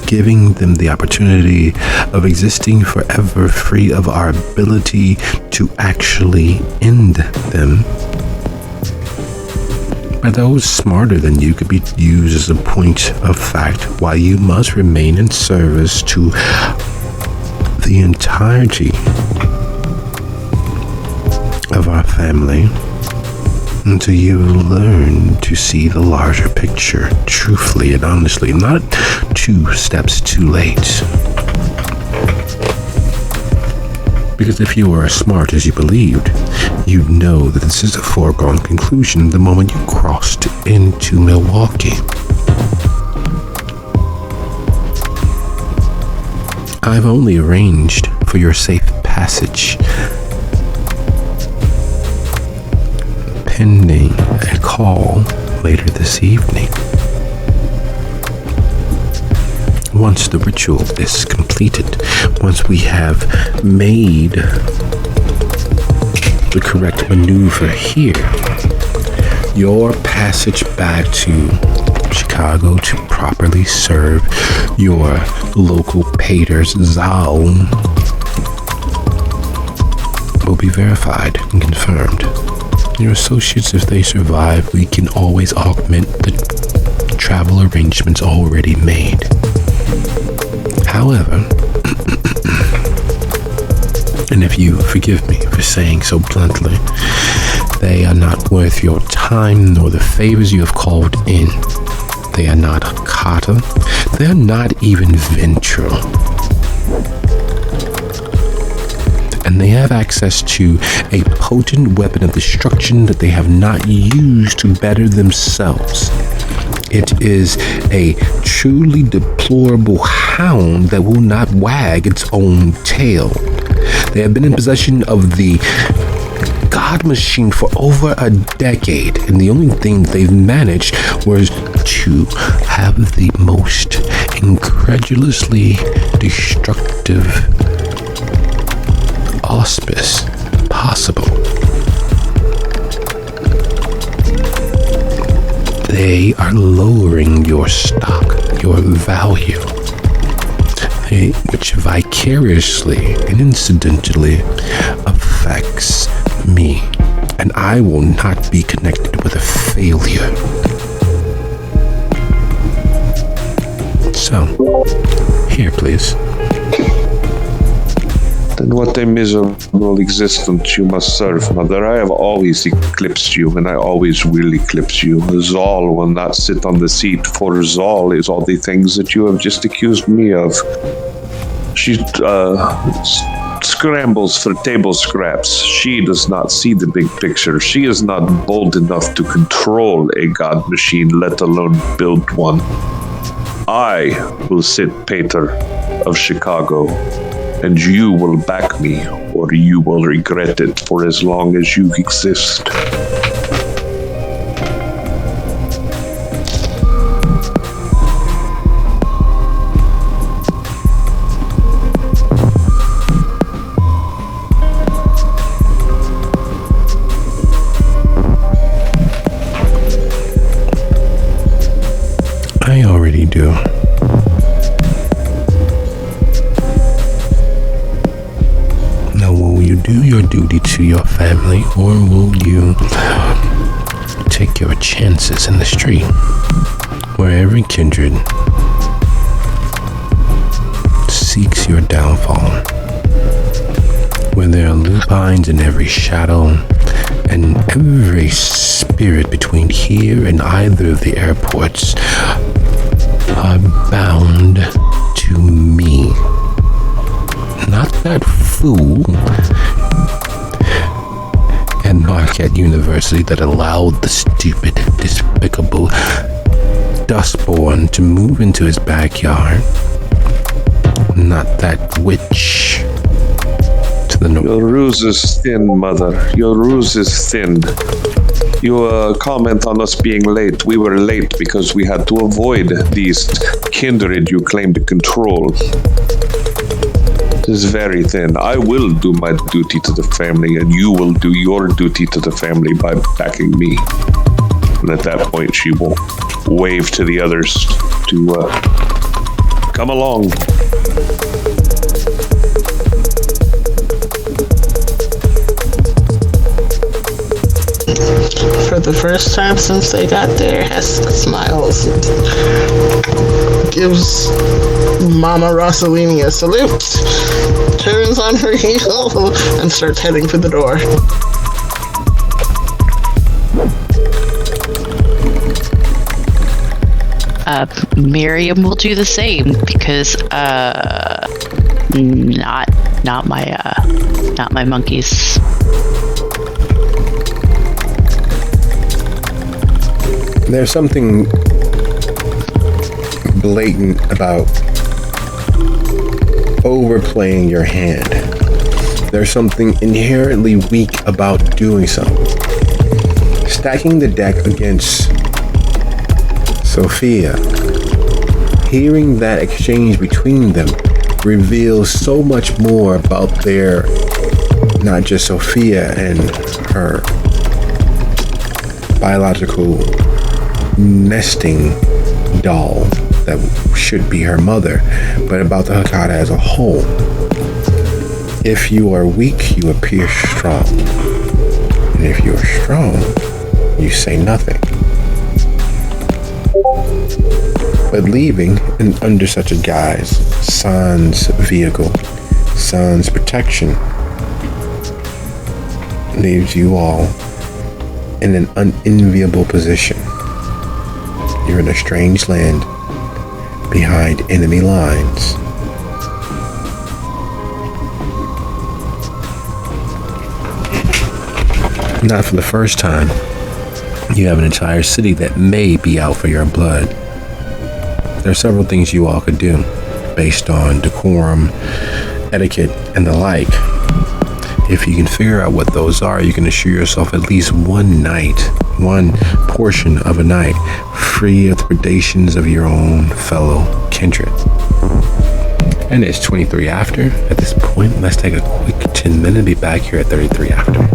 giving them the opportunity of existing forever free of our ability to actually end them, by those smarter than you, could be used as a point of fact why you must remain in service to the entirety of our family until you learn to see the larger picture truthfully and honestly, not 2 steps too late. Because if you were as smart as you believed, you'd know that this is a foregone conclusion the moment you crossed into Milwaukee. I've only arranged for your safe passage, pending a call later this evening. Once the ritual is completed, once we have made the correct maneuver here, your passage back to Chicago to properly serve your local pater's Zal will be verified and confirmed. Your associates, if they survive, we can always augment the travel arrangements already made. However, and if you forgive me for saying so bluntly, they are not worth your time nor the favors you have called in. They are not Hakata. They are not even Ventral. And they have access to a potent weapon of destruction that they have not used to better themselves. It is a truly deplorable hound that will not wag its own tail. They have been in possession of the God Machine for over a decade, and the only thing they've managed was to have the most incredulously destructive auspice possible. They are lowering your stock, your value, which vicariously and incidentally affects me, and I will not be connected with a failure. So, here, please. Then what a miserable existence you must serve, Mother. I have always eclipsed you, and I always will eclipse you. Zal will not sit on the seat, for Zal is all the things that you have just accused me of. She scrambles for table scraps. She does not see the big picture. She is not bold enough to control a God Machine, let alone build one. I will sit Pater of Chicago, And you will back me, or you will regret it for as long as you exist. I already do. Now, will you do your duty to your family, or will you take your chances in the street, where every kindred seeks your downfall, where there are lupines in every shadow, and every spirit between here and either of the airports are bound to me. Not that fool at Marquette University that allowed the stupid, despicable Dustborn to move into his backyard. Not that witch to the north. Your ruse is thin, Mother. Your ruse is thin. You comment on us being late. We were late because we had to avoid these kindred you claim to control. This is very thin. I will do my duty to the family, and you will do your duty to the family by backing me. And at that point, she will wave to the others to come along. For the first time since they got there, Hesk smiles and gives Mama Rossellini a salute, turns on her heel, and starts heading for the door. Miriam will do the same because not my monkeys. There's something blatant about overplaying your hand. There's something inherently weak about doing so. Stacking the deck against Sophia, hearing that exchange between them reveals so much more about their, not just Sophia and her biological nesting doll that should be her mother, but about the Hecata as a whole. If you are weak, you appear strong. And if you are strong, you say nothing. But leaving and under such a guise, Sans vehicle, Sans protection, leaves you all in an unenviable position. You're in a strange land behind enemy lines. Not for the first time, you have an entire city that may be out for your blood. There are several things you all could do based on decorum, etiquette, and the like. If you can figure out what those are, you can assure yourself at least one night, one portion of a night, free of the predations of your own fellow kindred. And it's 23 after. At this point, let's take a quick 10-minute and be back here at 33 after.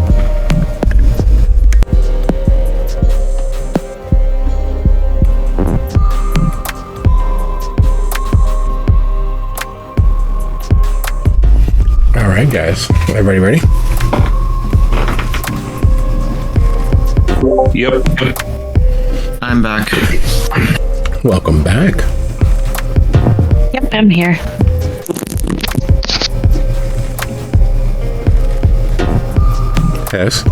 All right, guys. Everybody ready? Yep. I'm back. Welcome back. Yep, I'm here. Yes.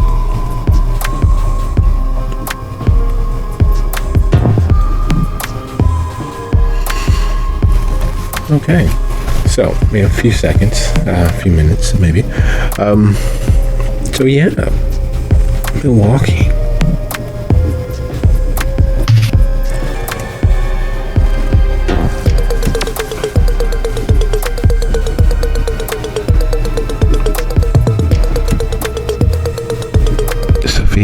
Okay. So, we have a few seconds, a few minutes, maybe. So yeah, Milwaukee.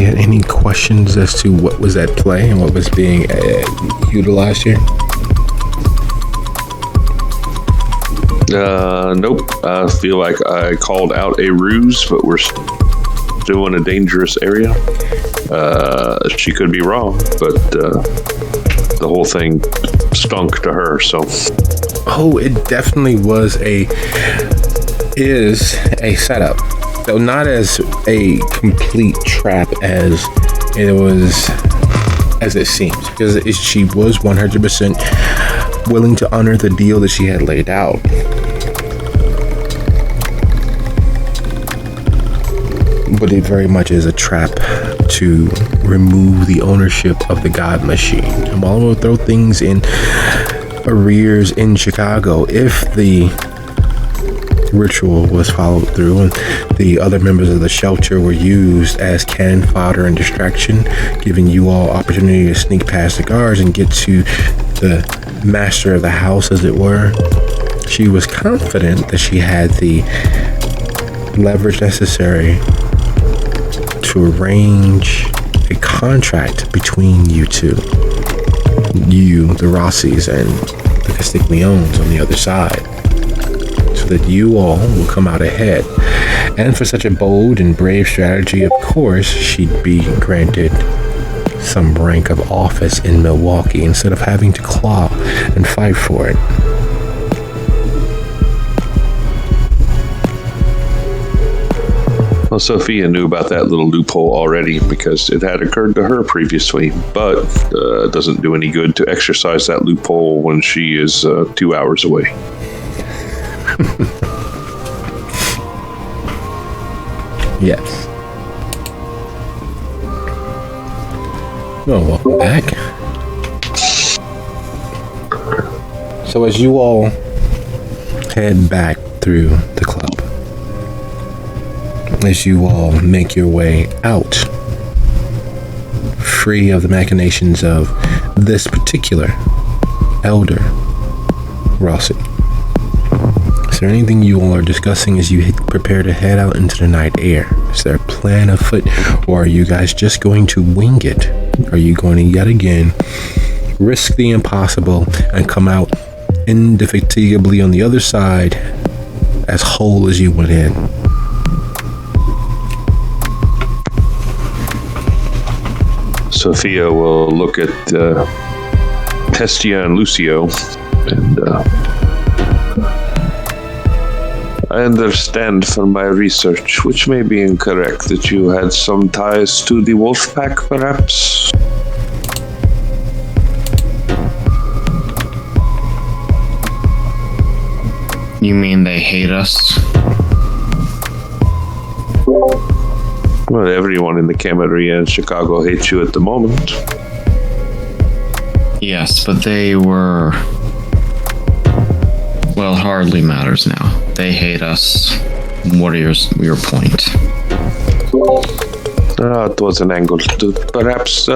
had any questions as to what was at play and what was being utilized here? Nope. I feel like I called out a ruse, but we're still in a dangerous area. She could be wrong, but the whole thing stunk to her, so. Oh, it definitely is a setup. Though not as a complete trap as it seems, because she was 100% willing to honor the deal that she had laid out. But it very much is a trap to remove the ownership of the God Machine. And while we'll throw things in arrears in Chicago, if the ritual was followed through and the other members of the shelter were used as cannon fodder and distraction, giving you all opportunity to sneak past the guards and get to the master of the house, as it were, she was confident that she had the leverage necessary to arrange a contract between you two, the Rossies, and the Castigliones on the other side, so that you all will come out ahead. And for such a bold and brave strategy, of course, she'd be granted some rank of office in Milwaukee instead of having to claw and fight for it. Well, Sophia knew about that little loophole already because it had occurred to her previously, but it doesn't do any good to exercise that loophole when she is 2 hours away. Yes. Well, welcome back. So as you all head back through the club, as you all make your way out, free of the machinations of this particular Elder Rossi, is there anything you all are discussing as you prepare to head out into the night air? Is there a plan afoot, or are you guys just going to wing it? Are you going to yet again risk the impossible and come out indefatigably on the other side as whole as you went in? Sophia will look at Hestia and Lucio, and I understand from my research, which may be incorrect, that you had some ties to the Wolfpack, perhaps? You mean they hate us? Well, everyone in the Camarilla in Chicago hates you at the moment. Yes, but they were... Well, it hardly matters now. They hate us. What is your point? It was an angle to perhaps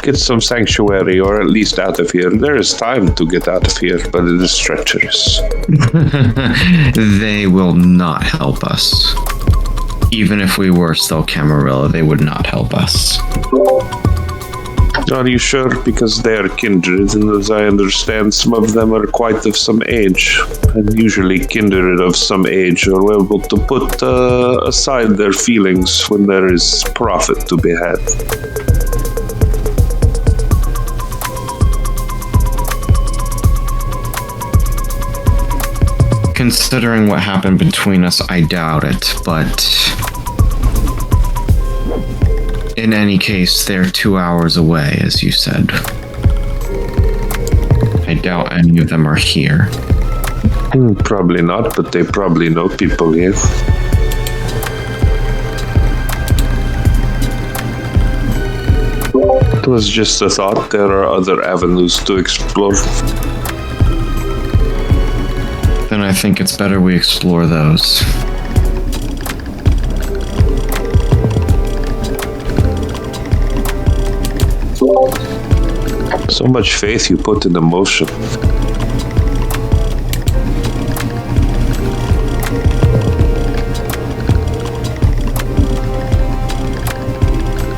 get some sanctuary, or at least out of here. There is time to get out of here, but it is treacherous. They will not help us. Even if we were still Camarilla, they would not help us. Are you sure? Because they are kindred, and as I understand, some of them are quite of some age. And usually kindred of some age are able to put aside their feelings when there is profit to be had. Considering what happened between us, I doubt it, but... In any case, they're 2 hours away, as you said. I doubt any of them are here. Probably not, but they probably know people here. It was just a thought. There are other avenues to explore. Then I think it's better we explore those. So much faith you put in emotion.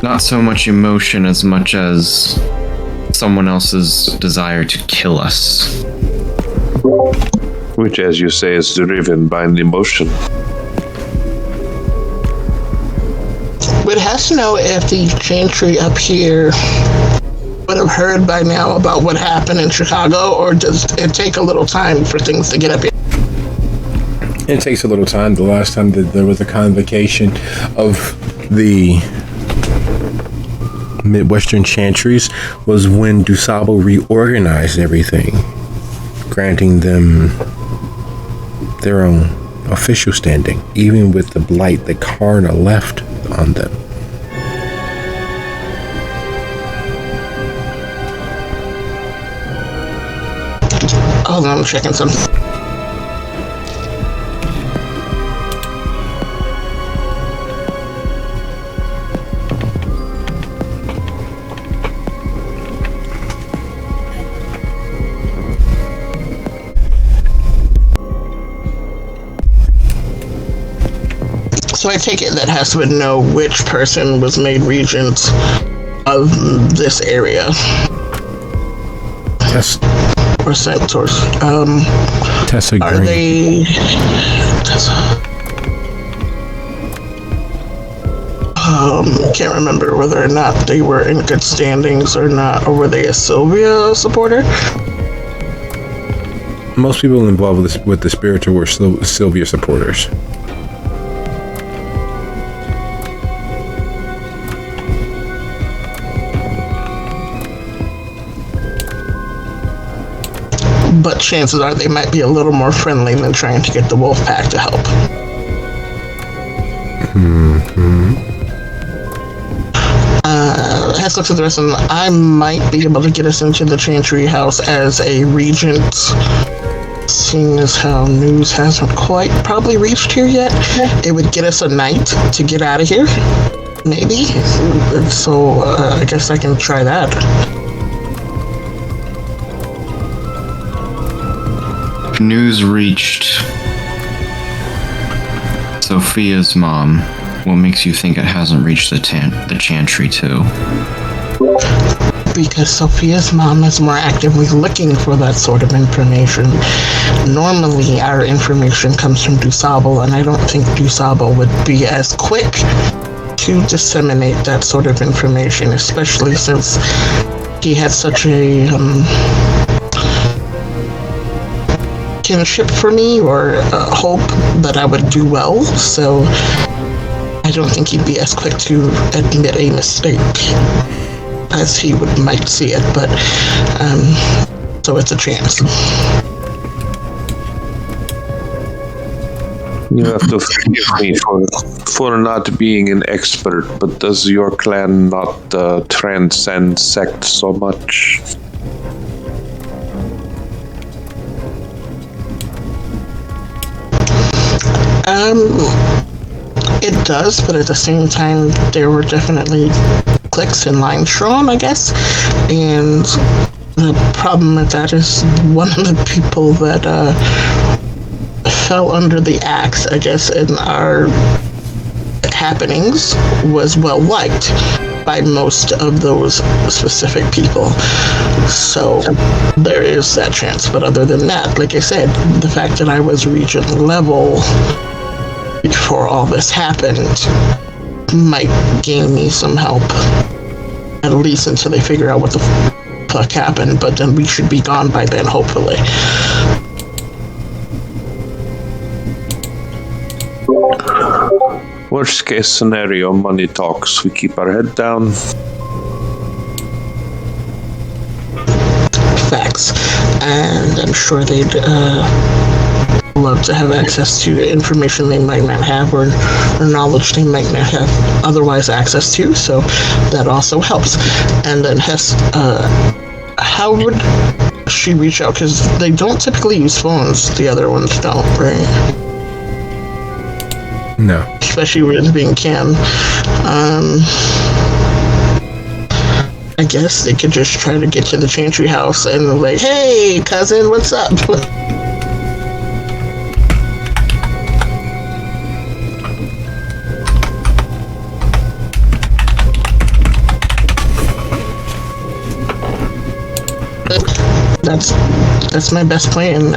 Not so much emotion as much as someone else's desire to kill us. Which, as you say, is driven by an emotion. We'd have to know if the Chantry up here would have heard by now about what happened in Chicago, or does it take a little time for things to get up here? It takes a little time. The last time that there was a convocation of the Midwestern Chantries was when DuSable reorganized everything, granting them their own official standing, even with the blight that Karna left on them. Hold on, I'm checking something. So I take it that has to know which person was made regent of this area. Tess, Or centaurs. Tessa Are Green. they... Can't remember whether or not they were in good standings or not, or were they a Sylvia supporter? Most people involved with the spiritual were Sylvia supporters. But chances are they might be a little more friendly than trying to get the wolf pack to help. Hess looks at the rest of them. I might be able to get us into the Chantry House as a regent, seeing as how news hasn't quite probably reached here yet. It would get us a night to get out of here, maybe. So I guess I can try that. News reached Sophia's mom. What makes you think it hasn't reached the Chantry too? Because Sophia's mom is more actively looking for that sort of information. Normally, our information comes from DuSable, and I don't think DuSable would be as quick to disseminate that sort of information, especially since he had such a kinship for me, or hope that I would do well. So I don't think he'd be as quick to admit a mistake as he might see it, but so it's a chance. You have to forgive me for not being an expert, but does your clan not transcend sect so much? It does, but at the same time, there were definitely cliques and lines drawn, I guess. And the problem with that is one of the people that fell under the axe, I guess, in our happenings was well liked by most of those specific people. So there is that chance. But other than that, like I said, the fact that I was regent level before all this happened might gain me some help, at least until they figure out what the fuck happened. But then we should be gone by then, hopefully. Worst case scenario, money talks. We keep our head down. Facts. And I'm sure they'd love to have access to information they might not have, or knowledge they might not have otherwise access to, so that also helps. And then Hess, how would she reach out? Because they don't typically use phones, the other ones don't, right? No. Especially with being Cam. I guess they could just try to get to the Chantry House and like, hey, cousin, what's up? that's my best plan.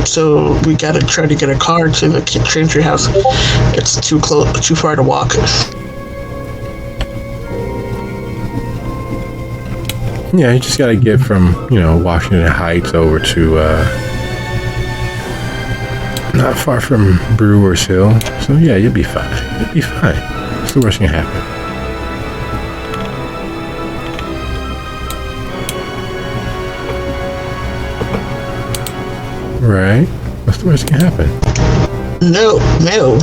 So we gotta try to get a car to the Chantry house. It's too far to walk. Yeah, you just gotta get from, Washington Heights over to, not far from Brewers Hill. So yeah, you'll be fine. You'll be fine. What's the worst that can happen? Right? What's the worst that can happen? No,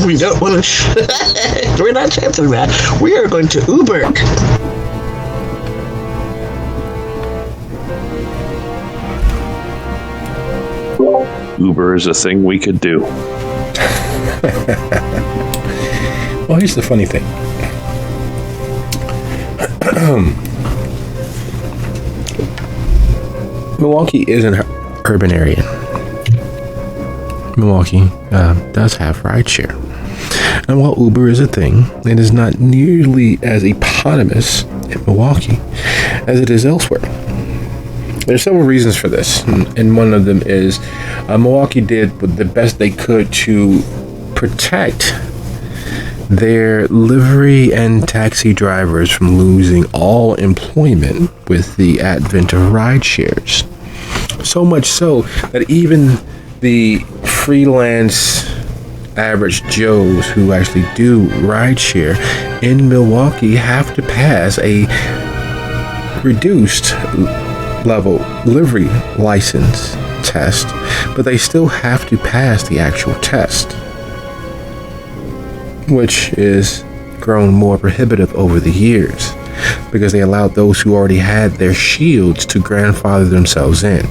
we don't want to. We're not chancing that. We are going to Uber. Uber is a thing we could do. Well, here's the funny thing. Milwaukee is an urban area. Milwaukee does have rideshare. And while Uber is a thing, it is not nearly as eponymous in Milwaukee as it is elsewhere. There's several reasons for this, and one of them is Milwaukee did the best they could to protect their livery and taxi drivers from losing all employment with the advent of ride shares. So much so that even the freelance average Joes who actually do ride share in Milwaukee have to pass a reduced level livery license test, but they still have to pass the actual test, which is grown more prohibitive over the years because they allowed those who already had their shields to grandfather themselves in.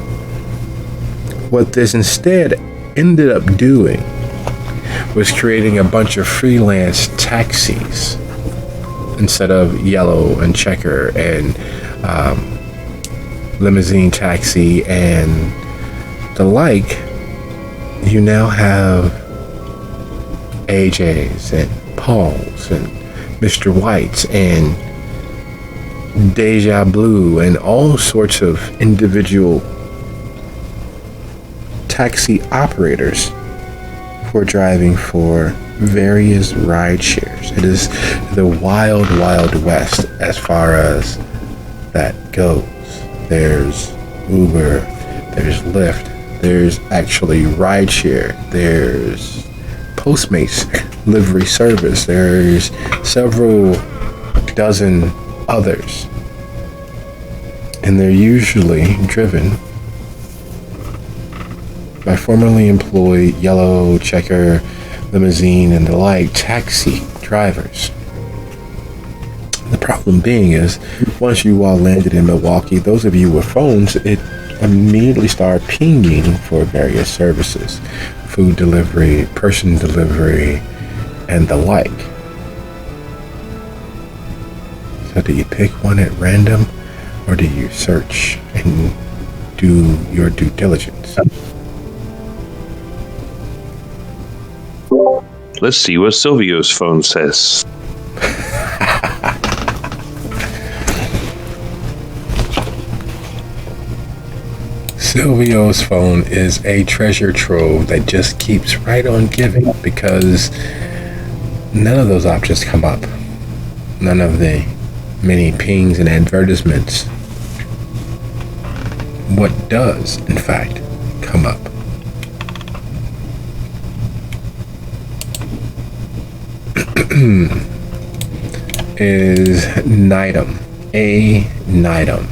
What this instead ended up doing was creating a bunch of freelance taxis instead of Yellow and Checker and Limousine Taxi and the like. You now have AJ's and Paul's and Mr. White's and Deja Blue and all sorts of individual taxi operators who are driving for various ride shares. It is the wild, wild west as far as that goes. There's Uber, there's Lyft, there's actually rideshare, there's Postmates livery service, there's several dozen others, and they're usually driven by formerly employed Yellow, Checker, Limousine, and the like taxi drivers. The problem being is, once you all landed in Milwaukee, those of you with phones, it immediately started pinging for various services. Food delivery, person delivery, and the like. So do you pick one at random, or do you search and do your due diligence? Let's see what Silvio's phone says. Silvio's phone is a treasure trove that just keeps right on giving because none of those options come up. None of the many pings and advertisements. What does, in fact, come up? Is Nightum. A Nightum.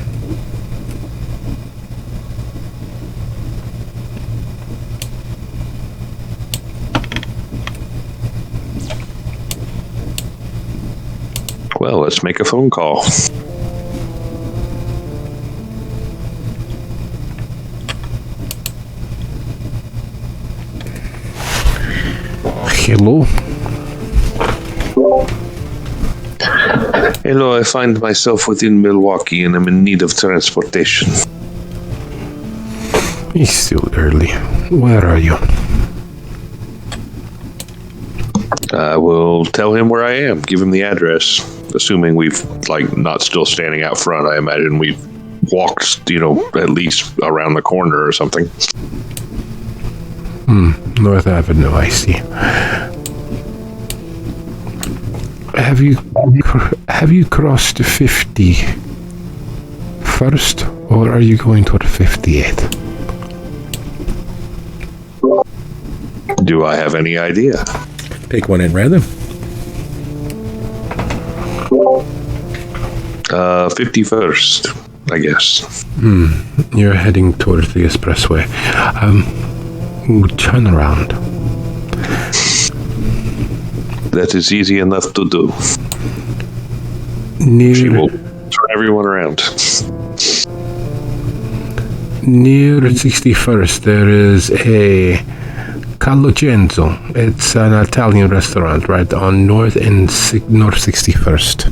Well, let's make a phone call. Hello? Hello, I find myself within Milwaukee and I'm in need of transportation. It's still early. Where are you? I will tell him where I am, give him the address. Assuming we've, not still standing out front, I imagine we've walked, at least around the corner or something. North Avenue, I see. Have you crossed 50 first, or are you going toward 58? Do I have any idea? Pick one at random. 51st, I guess. You're heading towards the expressway. Turn around. That is easy enough to do. She Near will turn everyone around. 61st, there is a Calocenzo. It's an Italian restaurant right on North 61st.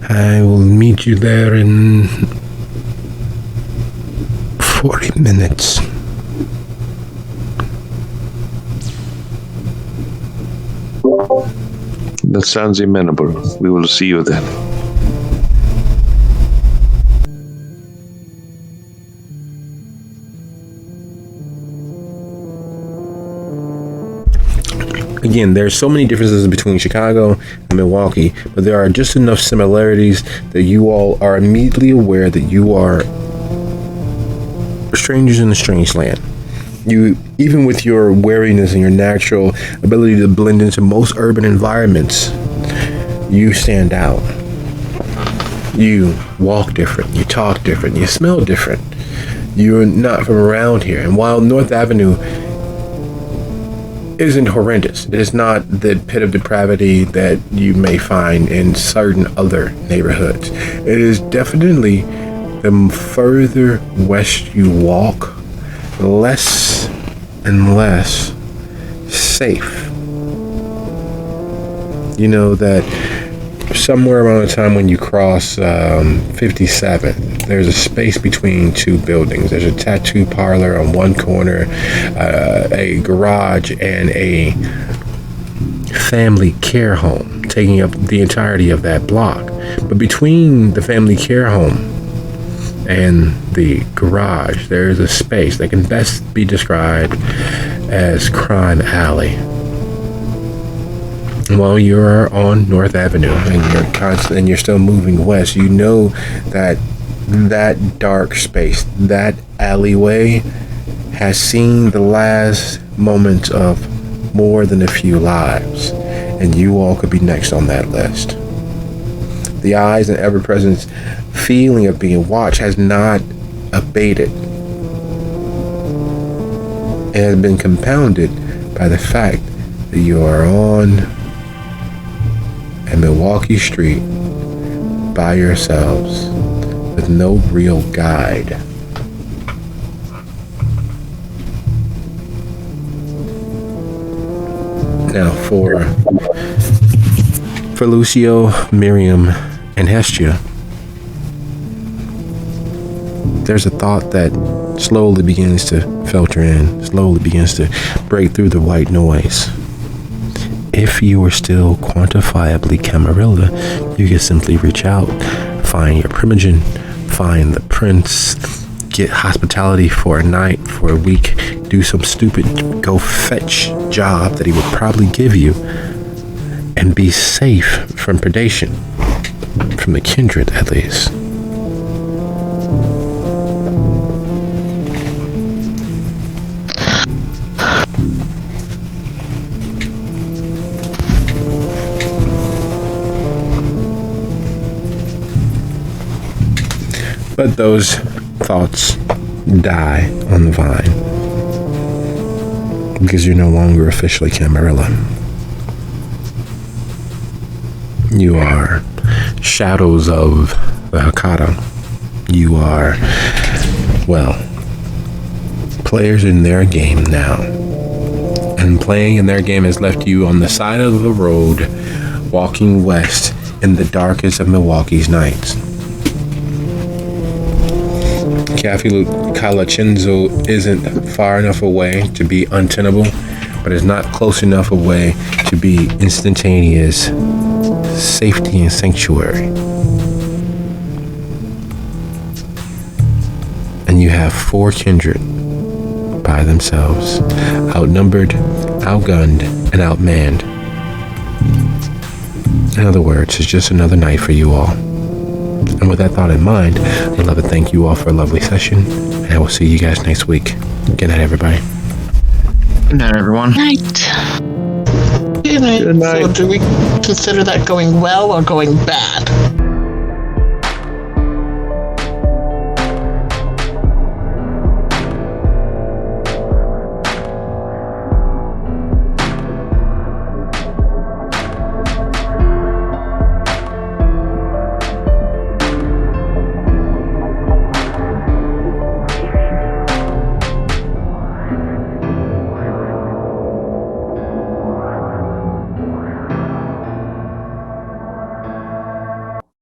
I will meet you there in 40 minutes. That sounds amenable. We will see you then. Again, there's so many differences between Chicago and Milwaukee, but there are just enough similarities that you all are immediately aware that you are strangers in a strange land. You, even with your wariness and your natural ability to blend into most urban environments, you stand out. You walk different, you talk different, you smell different. You're not from around here. And while North Avenue isn't horrendous, it is not the pit of depravity that you may find in certain other neighborhoods. It is definitely, the further west you walk, less and less safe. You know that somewhere around the time when you cross 57, there's a space between two buildings. There's a tattoo parlor on one corner, a garage, and a family care home taking up the entirety of that block. But between the family care home and the garage, there is a space that can best be described as Crime Alley. While you're on North Avenue and you're still moving west, you know that that dark space, that alleyway, has seen the last moments of more than a few lives, and you all could be next on that list. The eyes and ever-present feeling of being watched has not abated. It has been compounded by the fact that you are on a Milwaukee street by yourselves with no real guide. Now for Lucio, Miriam, and Hestia, there's a thought that slowly begins to filter in, slowly begins to break through the white noise. If you are still quantifiably Camarilla, you can simply reach out, find your primogen, find the prince, get hospitality for a night, for a week, do some stupid go fetch job that he would probably give you, and be safe from predation, from the kindred at least. But those thoughts die on the vine, because you're no longer officially Camarilla. You are shadows of the Hakato. You are, well, players in their game now. And playing in their game has left you on the side of the road, walking west in the darkest of Milwaukee's nights. Cafe Calacenzo isn't far enough away to be untenable, but is not close enough away to be instantaneous safety and sanctuary. and you have 4 kindred by themselves, outnumbered, outgunned, and outmanned. In other words, it's just another night for you all. And with that thought in mind, I'd love to thank you all for a lovely session, and I will see you guys next week. Good night, everybody. Good night, everyone. Night. Good night. Good night. So do we consider that going well or going bad?